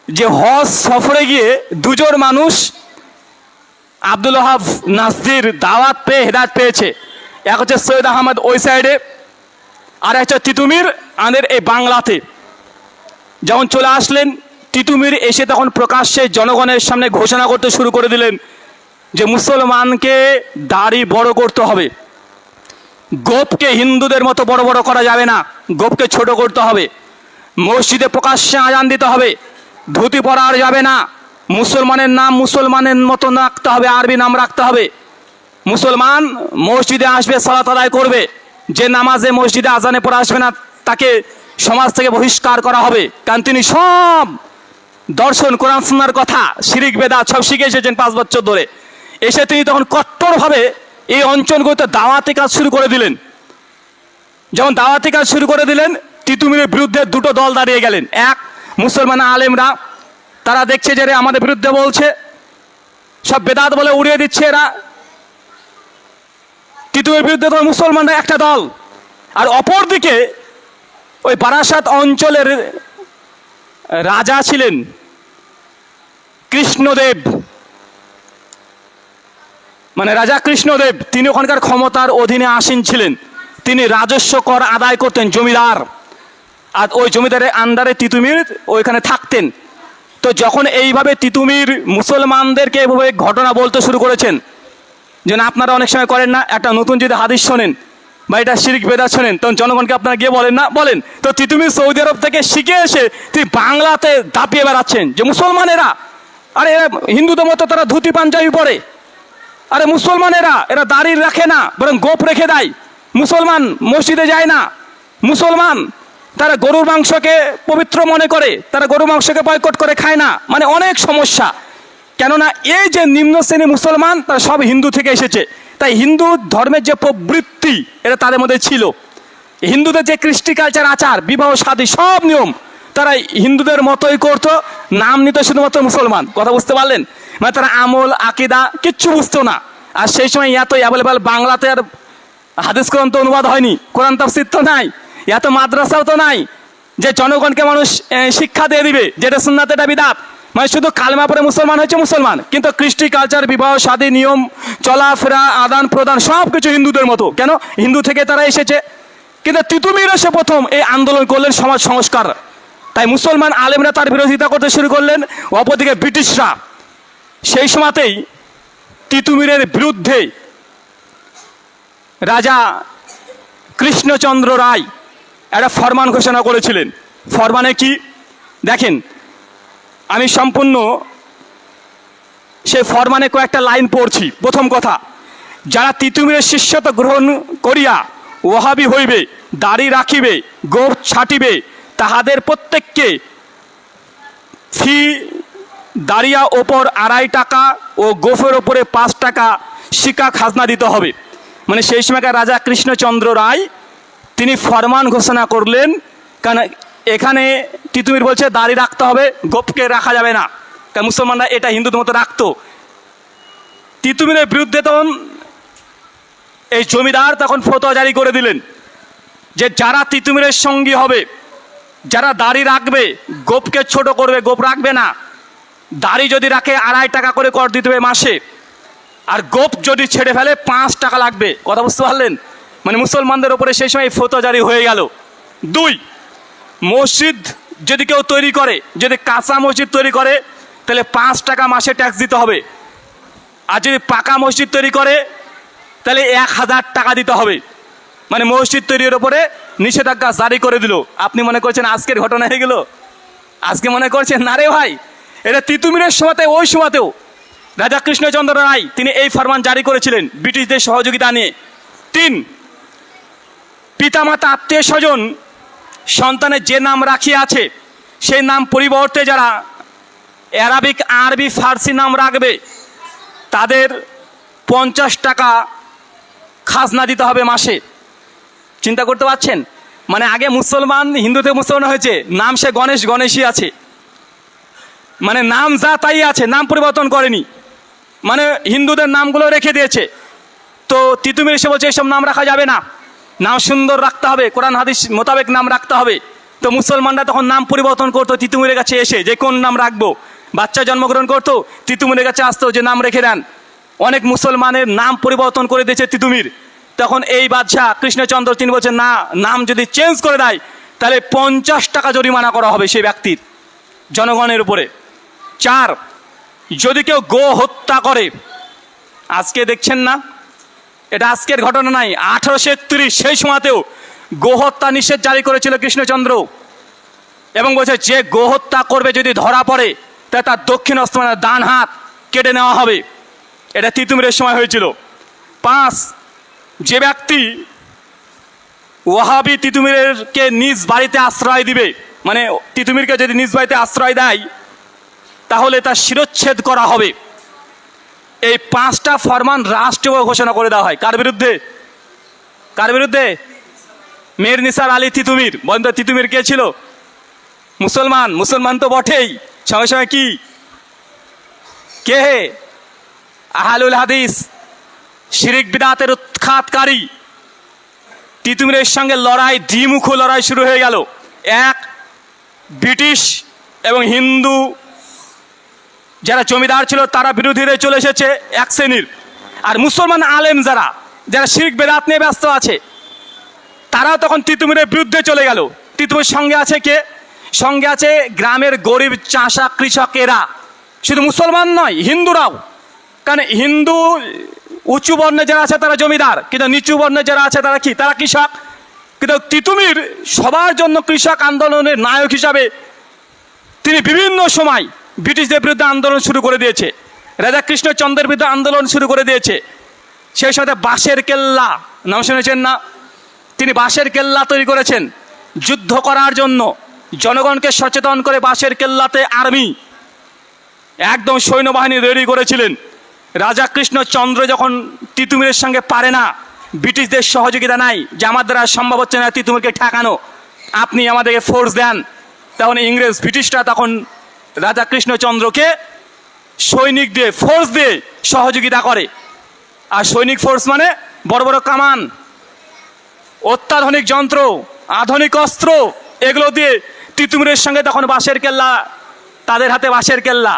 যে হজ সফরে গিয়ে দুজন মানুষ আব্দুল ওহাব নাসির দাওয়াত পেয়ে হেদায়েত পেয়েছে। এক হচ্ছে সৈয়দ আহমদ ওই সাইডে, আর একটা তিতুমির আমাদের এই বাংলাতে। যখন চলে আসলেন তিতুমির এসে তখন প্রকাশ্যে জনগণের সামনে ঘোষণা করতে শুরু করে দিলেন যে মুসলমানকে দাড়ি বড় করতে হবে, গোপকে হিন্দুদের মতো বড় বড় করা যাবে না, গোপকে ছোট করতে হবে, মসজিদে প্রকাশ্যে আজান দিতে হবে, ধুতি পরা আর যাবে না, মুসলমানের নাম মুসলমানের মতো রাখতে হবে, আরবি নাম রাখতে হবে, মুসলমান মসজিদে আসবে, সালাত আদায় করবে, যে নামাজে মসজিদে আজানে পড়ে আসবে না তাকে সমাজ থেকে বহিষ্কার করা হবে। কারণ তিনি সব দর্শন, কোরআন সুন্নাহর কথা, শিরিক বেদাত সব শিখে এসেছেন 5 বছর ধরে। এসে তিনি তখন কট্টরভাবে এই অঞ্চলগুলোতে দাওয়াতি কাজ শুরু করে দিলেন। যখন দাওয়াতি কাজ শুরু করে দিলেন, তিতুমিরের বিরুদ্ধে 2টো দল দাঁড়িয়ে গেলেন। এক, মুসলমান আলেমরা, তারা দেখছে যে আমাদের বিরুদ্ধে বলছে, সব বেদাত বলে উড়িয়ে দিচ্ছে এরা। তিতুমিরের বিরুদ্ধে তো মুসলমানরা একটা দল। আর অপরদিকে ওই বারাসাত অঞ্চলের রাজা ছিলেন কৃষ্ণদেব, মানে রাজা কৃষ্ণদেব, তিনি ওখানকার ক্ষমতার অধীনে আসীন ছিলেন। তিনি রাজস্ব কর আদায় করতেন, জমিদার। আর ওই জমিদারের আন্ডারে তিতুমির ওইখানে থাকতেন। তো যখন এইভাবে তিতুমির মুসলমানদেরকে এভাবে ঘটনা বলতে শুরু করেছেন, যেন আপনারা অনেক সময় করেন না, একটা নতুন যদি হাদিস শোনেন বা এটা শিরক বেদাত শোনেন, তখন জনগণকে আপনারা গিয়ে বলেন না, বলেন তো তিতুমির সৌদি আরব থেকে শিখে এসে তিনি বাংলাতে দাপিয়ে বেড়াচ্ছেন যে মুসলমানেরা, আরে এরা হিন্দুদের মতো তারা ধুতি পাঞ্জাবি পরে, আরে মুসলমানেরা এরা দাড়ি রাখে না, বরং গোপ রেখে দেয়, মুসলমান মসজিদে যায় না, মুসলমান তারা গরুর মাংসকে পবিত্র মনে করে, তারা গরুর মাংসকে বয়কট করে খায় না, মানে অনেক সমস্যা। কেননা এই যে নিম্ন শ্রেণী মুসলমান তারা সব হিন্দু থেকে এসেছে, তাই হিন্দু ধর্মের যে প্রবৃত্তি এটা তাদের মধ্যে ছিল। হিন্দুদের যে কৃষ্টি কালচার, আচার, বিবাহ শাদী সব নিয়ম তারা হিন্দুদের মতোই করতো, নাম নিত শুধুমাত্র মুসলমান। কথা বুঝতে পারলেন? মানে তারা আমল আকিদা কিচ্ছু বুঝতো না। আর সেই সময় এত অ্যাভেলেবেল বাংলাতে আর হাদিস গ্রন্থ অনুবাদ হয়নি, কোরআন তাফসীর তো নাই, এত মাদ্রাসাও তো নাই যে জনগণকে মানুষ শিক্ষা দিয়ে দিবে যেটা সুন্নাত এটা বিদাত। মানে শুধু কালেমা পড়ে মুসলমান হচ্ছে মুসলমান, কিন্তু কৃষ্টি কালচার, বিবাহ শাদী, নিয়ম, চলাফেরা, আদান প্রদান সব কিছু হিন্দুদের মতো। কেন? হিন্দু থেকে তারা এসেছে। কিন্তু তিতুমির এসে প্রথম এই আন্দোলন করলেন সমাজ সংস্কার, তাই মুসলমান আলেমরা তার বিরোধিতা করতে শুরু করলেন। অপরদিকে ব্রিটিশরা সেই সময়তেই তিতুমিরের বিরুদ্ধে রাজা কৃষ্ণচন্দ্র রায় একটা ফরমান ঘোষণা করেছিলেন। ফরমানে কি দেখেন, আমি সম্পূর্ণ সেই ফরমানে কয়েকটা লাইন পড়ছি। প্রথম কথা, যারা তিতুমিরের শিষ্যত্ব গ্রহণ করিয়া ওহাবি হইবে, দাড়ি রাখিবে, গোঁফ ছাটিবে, তাহাদের প্রত্যেককে ফি দাড়িয়া ওপর 2.5 টাকা ও গোফের ওপরে 5 টাকা শিকা খাজনা দিতে হবে। মানে সেই সময়কার রাজা কৃষ্ণচন্দ্র রায় তিনি ফরমান ঘোষণা করলেন, কারণ এখানে তিতুমির বলছে দাড়ি রাখতে হবে, গোপকে রাখা যাবে না, কারণ মুসলমানরা এটা হিন্দুদের মতো রাখতো। তিতুমিরের বিরুদ্ধে তখন এই জমিদার তখন ফতোয়া জারি করে দিলেন যে যারা তিতুমিরের সঙ্গী হবে, যারা দাড়ি রাখবে, গোপকে ছোট করবে, গোপ রাখবে না, দাড়ি যদি রাখে 2.5 টাকা করে কর দিতে হবে মাসে, আর গোপ যদি ছেড়ে ফেলে 5 টাকা লাগবে। কথা বুঝতে পারলেন? মানে মুসলমানদের ওপরে সেই সময় ফতোয়া জারি হয়ে গেল। 2, মসজিদ যদি কেউ তৈরি করে, যদি কাঁচা মসজিদ তৈরি করে তাহলে 5 টাকা মাসে ট্যাক্স দিতে হবে, আর যদি পাকা মসজিদ তৈরি করে তাহলে 1000 টাকা দিতে হবে। মানে মসজিদ তৈরির ওপরে নিষেধাজ্ঞা জারি করে দিল। আপনি মনে করছেন আজকের ঘটনা হয়ে গেল? আজকে মনে করছেন না রে ভাই, এটা তিতুমিরের সময়তে, ওই সময়তেও রাজা কৃষ্ণচন্দ্র রায় তিনি এই ফরমান জারি করেছিলেন ব্রিটিশদের সহযোগিতা নিয়ে। 3, পিতামাতা আত্মীয় স্বজন সন্তানের যে নাম রাখিয়া আছে সেই নাম পরিবর্তে যারা অ্যারাবিক, আরবি, ফার্সি নাম রাখবে তাদের 50 টাকা খাজনা দিতে হবে মাসে। চিন্তা করতে পারছেন? মানে আগে মুসলমান হিন্দুতে মুসলমান হয়েছে, নাম সে গণেশ, গণেশই আছে, মানে নাম যা তাই আছে, নাম পরিবর্তন করেনি, মানে হিন্দুদের নামগুলো রেখে দিয়েছে। তো তিতুমির এসে বলছে এসব নাম রাখা যাবে না, নাম সুন্দর রাখতে হবে, কোরআন হাদিস মোতাবেক নাম রাখতে হবে। তো মুসলমানরা তখন নাম পরিবর্তন করতো তিতুমিরের কাছে এসে, যে কোন নাম রাখবো। বাচ্চা জন্মগ্রহণ করতো, তিতুমিরের কাছে আসতো যে নাম রেখে দেন। অনেক মুসলমানের নাম পরিবর্তন করে দিয়েছে তিতুমির। তখন এই বাদশাহ কৃষ্ণচন্দ্র তিনি বলছেন না, নাম যদি চেঞ্জ করে দেয় তাহলে 50 টাকা জরিমানা করা হবে সেই ব্যক্তির, জনগণের উপরে। 4, যদি কেউ গো হত্যা করে, আজকে দেখছেন না, এটা আজকের ঘটনা নাই, 1831 সেই সময়তেও গো হত্যা নিষেধ জারি করেছিল কৃষ্ণচন্দ্র, এবং বলছে যে গো হত্যা করবে যদি ধরা পড়ে তাহলে তার দক্ষিণ হস্ত মানে ডান হাত কেটে নেওয়া হবে। এটা তিতুমিরের সময় হয়েছিল। 5, যে ব্যক্তি ওয়াহাবি তিতুমিরকে নিজ বাড়িতে আশ্রয় দিবে, মানে তিতুমিরকে যদি নিজ বাড়িতে আশ্রয় দেয় তাহলে তার শিরচ্ছেদ করা হবে। এই 5টা ফরমান রাষ্ট্রীয় ঘোষণা করে দেওয়া হয়। কার বিরুদ্ধে? কার বিরুদ্ধে? মীর নিসার আলী তিতুমির। বলেন তো তিতুমির কে ছিল? মুসলমান। মুসলমান তো বটেই, সঙ্গে সঙ্গে কি কে? আহলুল হাদিস, শিরিক বিদআতের উৎখাতকারী। তিতুমিরের সঙ্গে লড়াই, দ্বিমুখী লড়াই শুরু হয়ে গেল। 1, ব্রিটিশ এবং হিন্দু যারা জমিদার ছিল তারা বিরোধীরা চলে এসেছে এক শ্রেণীর, আর মুসলমান আলেম যারা যারা শিরক বেদাত নিয়ে ব্যস্ত আছে তারাও তখন তিতুমিরের বিরুদ্ধে চলে গেল। তিতুমির সঙ্গে আছে কে? সঙ্গে আছে গ্রামের গরিব চাষা কৃষকেরা, শুধু মুসলমান নয়, হিন্দুরাও। কারণ হিন্দু উঁচু বর্ণে যারা আছে তারা জমিদার, কিন্তু নিচু বর্ণে যারা আছে তারা কি? তারা কৃষক। কিন্তু তিতুমির সবার জন্য কৃষক আন্দোলনের নায়ক হিসাবে তিনি বিভিন্ন সময় ব্রিটিশদের বিরুদ্ধে আন্দোলন শুরু করে দিয়েছে, রাধাকৃষ্ণচন্দ্রের বিরুদ্ধে আন্দোলন শুরু করে দিয়েছে। সেই সাথে বাঁশের কেল্লা নাম শুনেছেন না? তিনি বাঁশের কেল্লা তৈরি করেছেন যুদ্ধ করার জন্য, জনগণকে সচেতন করে বাঁশের কেল্লাতে আর্মি একদম সৈন্যবাহিনী রেডি করেছিলেন। রাজা কৃষ্ণচন্দ্র যখন তিতুমিরের সঙ্গে পারে না, ব্রিটিশদের সহযোগিতা নাই, যে আমার দ্বারা সম্ভব হচ্ছে না তিতুমিরকে ঠেকানো, আপনি আমাদেরকে ফোর্স দেন, তখন ইংরেজ ব্রিটিশরা তখন রাজা কৃষ্ণচন্দ্রকে সৈনিক দিয়ে ফোর্স দিয়ে সহযোগিতা করে। আর সৈনিক ফোর্স মানে বড় বড় কামান, অত্যাধুনিক যন্ত্র, আধুনিক অস্ত্র, এগুলো দিয়ে তিতুমিরের সঙ্গে তখন বাঁশের কেল্লা, তাদের হাতে বাঁশের কেল্লা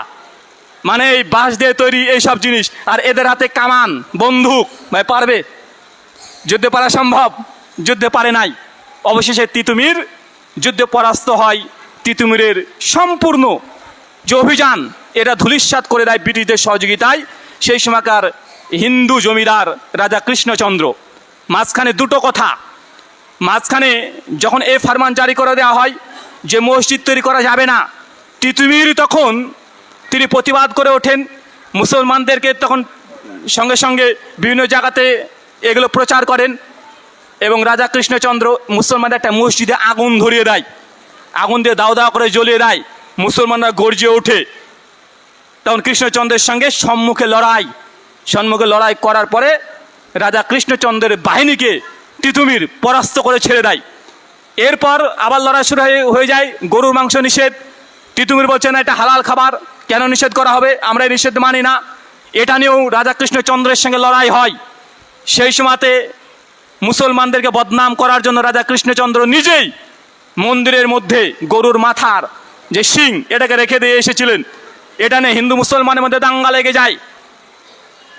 মানে এই বাঁশ দিয়ে তৈরি এইসব জিনিস, আর এদের হাতে কামান, বন্দুক। ভাই পারবে? যুদ্ধে পারা সম্ভব? যুদ্ধে পারে নাই। অবশেষে তিতুমির যুদ্ধে পরাস্ত হয়। তিতুমিরের সম্পূর্ণ যে অভিযান এটা ধূলিসাৎ করে দেয় ব্রিটিশদের সহযোগিতায় সেই সময়কার হিন্দু জমিদার রাজা কৃষ্ণচন্দ্র। মাঝখানে দুটো কথা, মাঝখানে যখন এই ফরমান জারি করে দেওয়া হয় যে মসজিদ তৈরি করা যাবে না, তিতুমির তখন তিনি প্রতিবাদ করে ওঠেন, মুসলমানদেরকে তখন সঙ্গে সঙ্গে বিভিন্ন জায়গাতে এগুলো প্রচার করেন, এবং রাজা কৃষ্ণচন্দ্র মুসলমানদের একটা মসজিদে আগুন ধরিয়ে দেয়, আগুন দিয়ে দাও দাও করে জ্বলিয়ে দেয়, মুসলমানরা গর্জে ওঠে। তখন কৃষ্ণচন্দ্রের সঙ্গে সম্মুখে লড়াই করার পরে রাজা কৃষ্ণচন্দ্রের বাহিনীকে তিতুমির পরাস্ত করে ছেড়ে দেয়। এরপর আবার লড়াই শুরু হয়ে যায়, গরুর মাংস নিষেধ। তিতুমির বলছে না এটা হালাল খাবার, কেন নিষেধ করা হবে, আমরা এই নিষেধ মানি না। এটা নিয়েও রাজা কৃষ্ণচন্দ্রের সঙ্গে লড়াই হয়। সেই সময়তে মুসলমানদেরকে বদনাম করার জন্য রাজা কৃষ্ণচন্দ্র নিজেই মন্দিরের মধ্যে গরুর মাথার যে শিং এটাকে রেখে দিয়ে এসেছিলেন। এটা নিয়ে হিন্দু মুসলমানের মধ্যে দাঙ্গা লেগে যায়,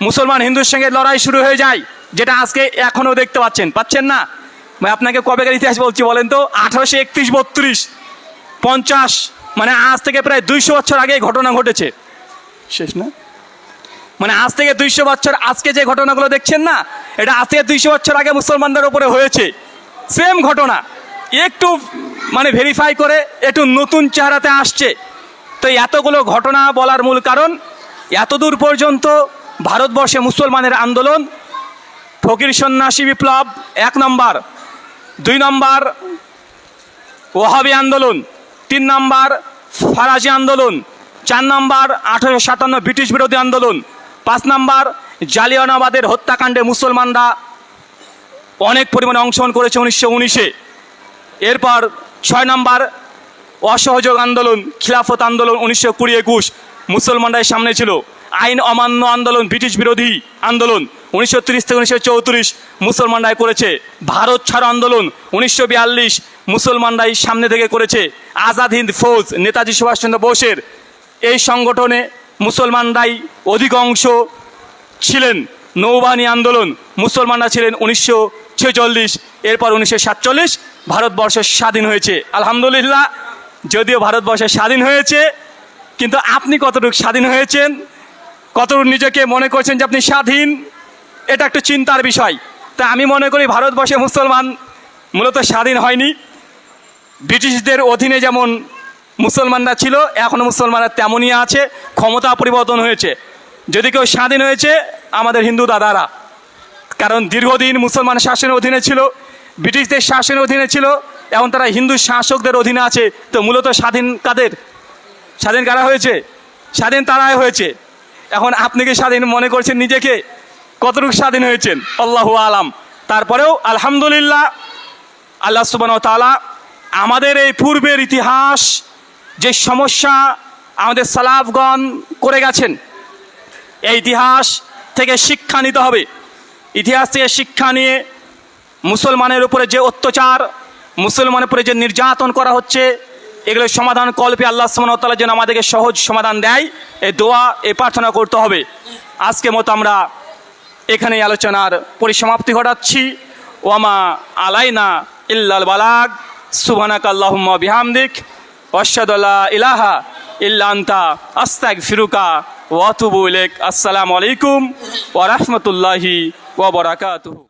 মুসলমান হিন্দুর সঙ্গে লড়াই শুরু হয়ে যায়, যেটা আজকে এখনও দেখতে পাচ্ছেন না? ভাই আপনাকে কবেকার ইতিহাস বলছি বলেন তো? 1831-32-50, মানে আজ থেকে প্রায় 200 বছর আগে ঘটনা ঘটেছে। শেষ না? মানে আজ থেকে 200 বছর, আজকে যে ঘটনাগুলো দেখছেন না, এটা আজ থেকে 200 বছর আগে মুসলমানদের উপরে হয়েছে সেম ঘটনা, একটু মানে ভেরিফাই করে একটু নতুন চেহারাতে আসছে। তো এতগুলো ঘটনা বলার মূল কারণ, এতদূর পর্যন্ত ভারতবর্ষে মুসলমানের আন্দোলন, ফকির সন্ন্যাসী বিপ্লব 1 নম্বর, 2 নম্বর ওহাবি আন্দোলন, 3 নম্বর ফরাজি আন্দোলন, 4 নম্বর 1857 ব্রিটিশ বিরোধী আন্দোলন, 5 নম্বর জালিয়ানওয়ালাবাগের হত্যাকাণ্ডে মুসলমানরা অনেক পরিমাণে অংশগ্রহণ করেছে 1919-এ। এরপর 6 নম্বর অসহযোগ আন্দোলন, খিলাফত আন্দোলন 1920-21, মুসলমানরাই সামনে ছিল। আইন অমান্য আন্দোলন, ব্রিটিশ বিরোধী আন্দোলন 1930-1934 মুসলমানরাই করেছে। ভারত ছাড়ো আন্দোলন 1942 মুসলমানরাই সামনে থেকে করেছে। আজাদ হিন্দ ফৌজ নেতাজি সুভাষচন্দ্র বোসের এই সংগঠনে মুসলমানরাই অধিকাংশ ছিলেন। নৌবাহিনী আন্দোলন মুসলমানরা ছিলেন 1946। এরপর 1947 ভারতবর্ষ স্বাধীন হয়েছে। আলহামদুলিল্লাহ, যদিও ভারতবর্ষ স্বাধীন হয়েছে, কিন্তু আপনি কতটুকু স্বাধীন হয়েছেন, কতটুকু নিজেকে মনে করছেন যে আপনি স্বাধীন, এটা একটু চিন্তার বিষয়। তা আমি মনে করি ভারতবর্ষে মুসলমান মূলত স্বাধীন হয়নি। ব্রিটিশদের অধীনে যেমন মুসলমানরা ছিল, এখনও মুসলমানরা তেমনই আছে, ক্ষমতা পরিবর্তন হয়েছে। যদি কেউ স্বাধীন হয়েছে আমাদের হিন্দু দাদারা, কারণ দীর্ঘদিন মুসলমান শাসনের অধীনে ছিল, ব্রিটিশদের শাসনের অধীনে ছিল, এখন তারা হিন্দু শাসকদের অধীনে আছে। তো মূলত স্বাধীন কাদের? স্বাধীন কারা হয়েছে? স্বাধীন তারাই হয়েছে। এখন আপনি কি স্বাধীন মনে করছেন নিজেকে? কতটুকু স্বাধীন হয়েছেন আল্লাহু আলাম। তারপরেও আলহামদুলিল্লাহ, আল্লাহ সুবহানাহু ওয়া তাআলা আমাদের এই পূর্বের ইতিহাস যে সমস্যা আমাদের সালাফগণ করে গেছেন, এই ইতিহাস থেকে শিক্ষা নিতে হবে। ইতিহাস থেকে শিক্ষা নিয়ে মুসলমানের উপরে যে অত্যাচার, মুসলমানের উপরে যে নির্যাতন করা হচ্ছে, এগুলোর সমাধান কল্পে আল্লাহ সুবহানাহু ওয়া তাআলা যেন আমাদেরকে সহজ সমাধান দেয়, এই দোয়া, এই প্রার্থনা করতে হবে। আজকে মতো আমরা এখানেই আলোচনার পরিসমাপ্তি ঘটাচ্ছি। ওয়ামা আলাইনা ইল্লাল বালাগ। সুবহানাকা আল্লাহুম্মা বিহামদিক, ওয়া আশহাদু আল্লা ইলাহা ইল্লা আনতা আস্তাগফিরুকা ওয়া আতুবু ইলাইক। আসসালামু আলাইকুম ওয়া রাহমাতুল্লাহি ওয়া বারাকাতুহু।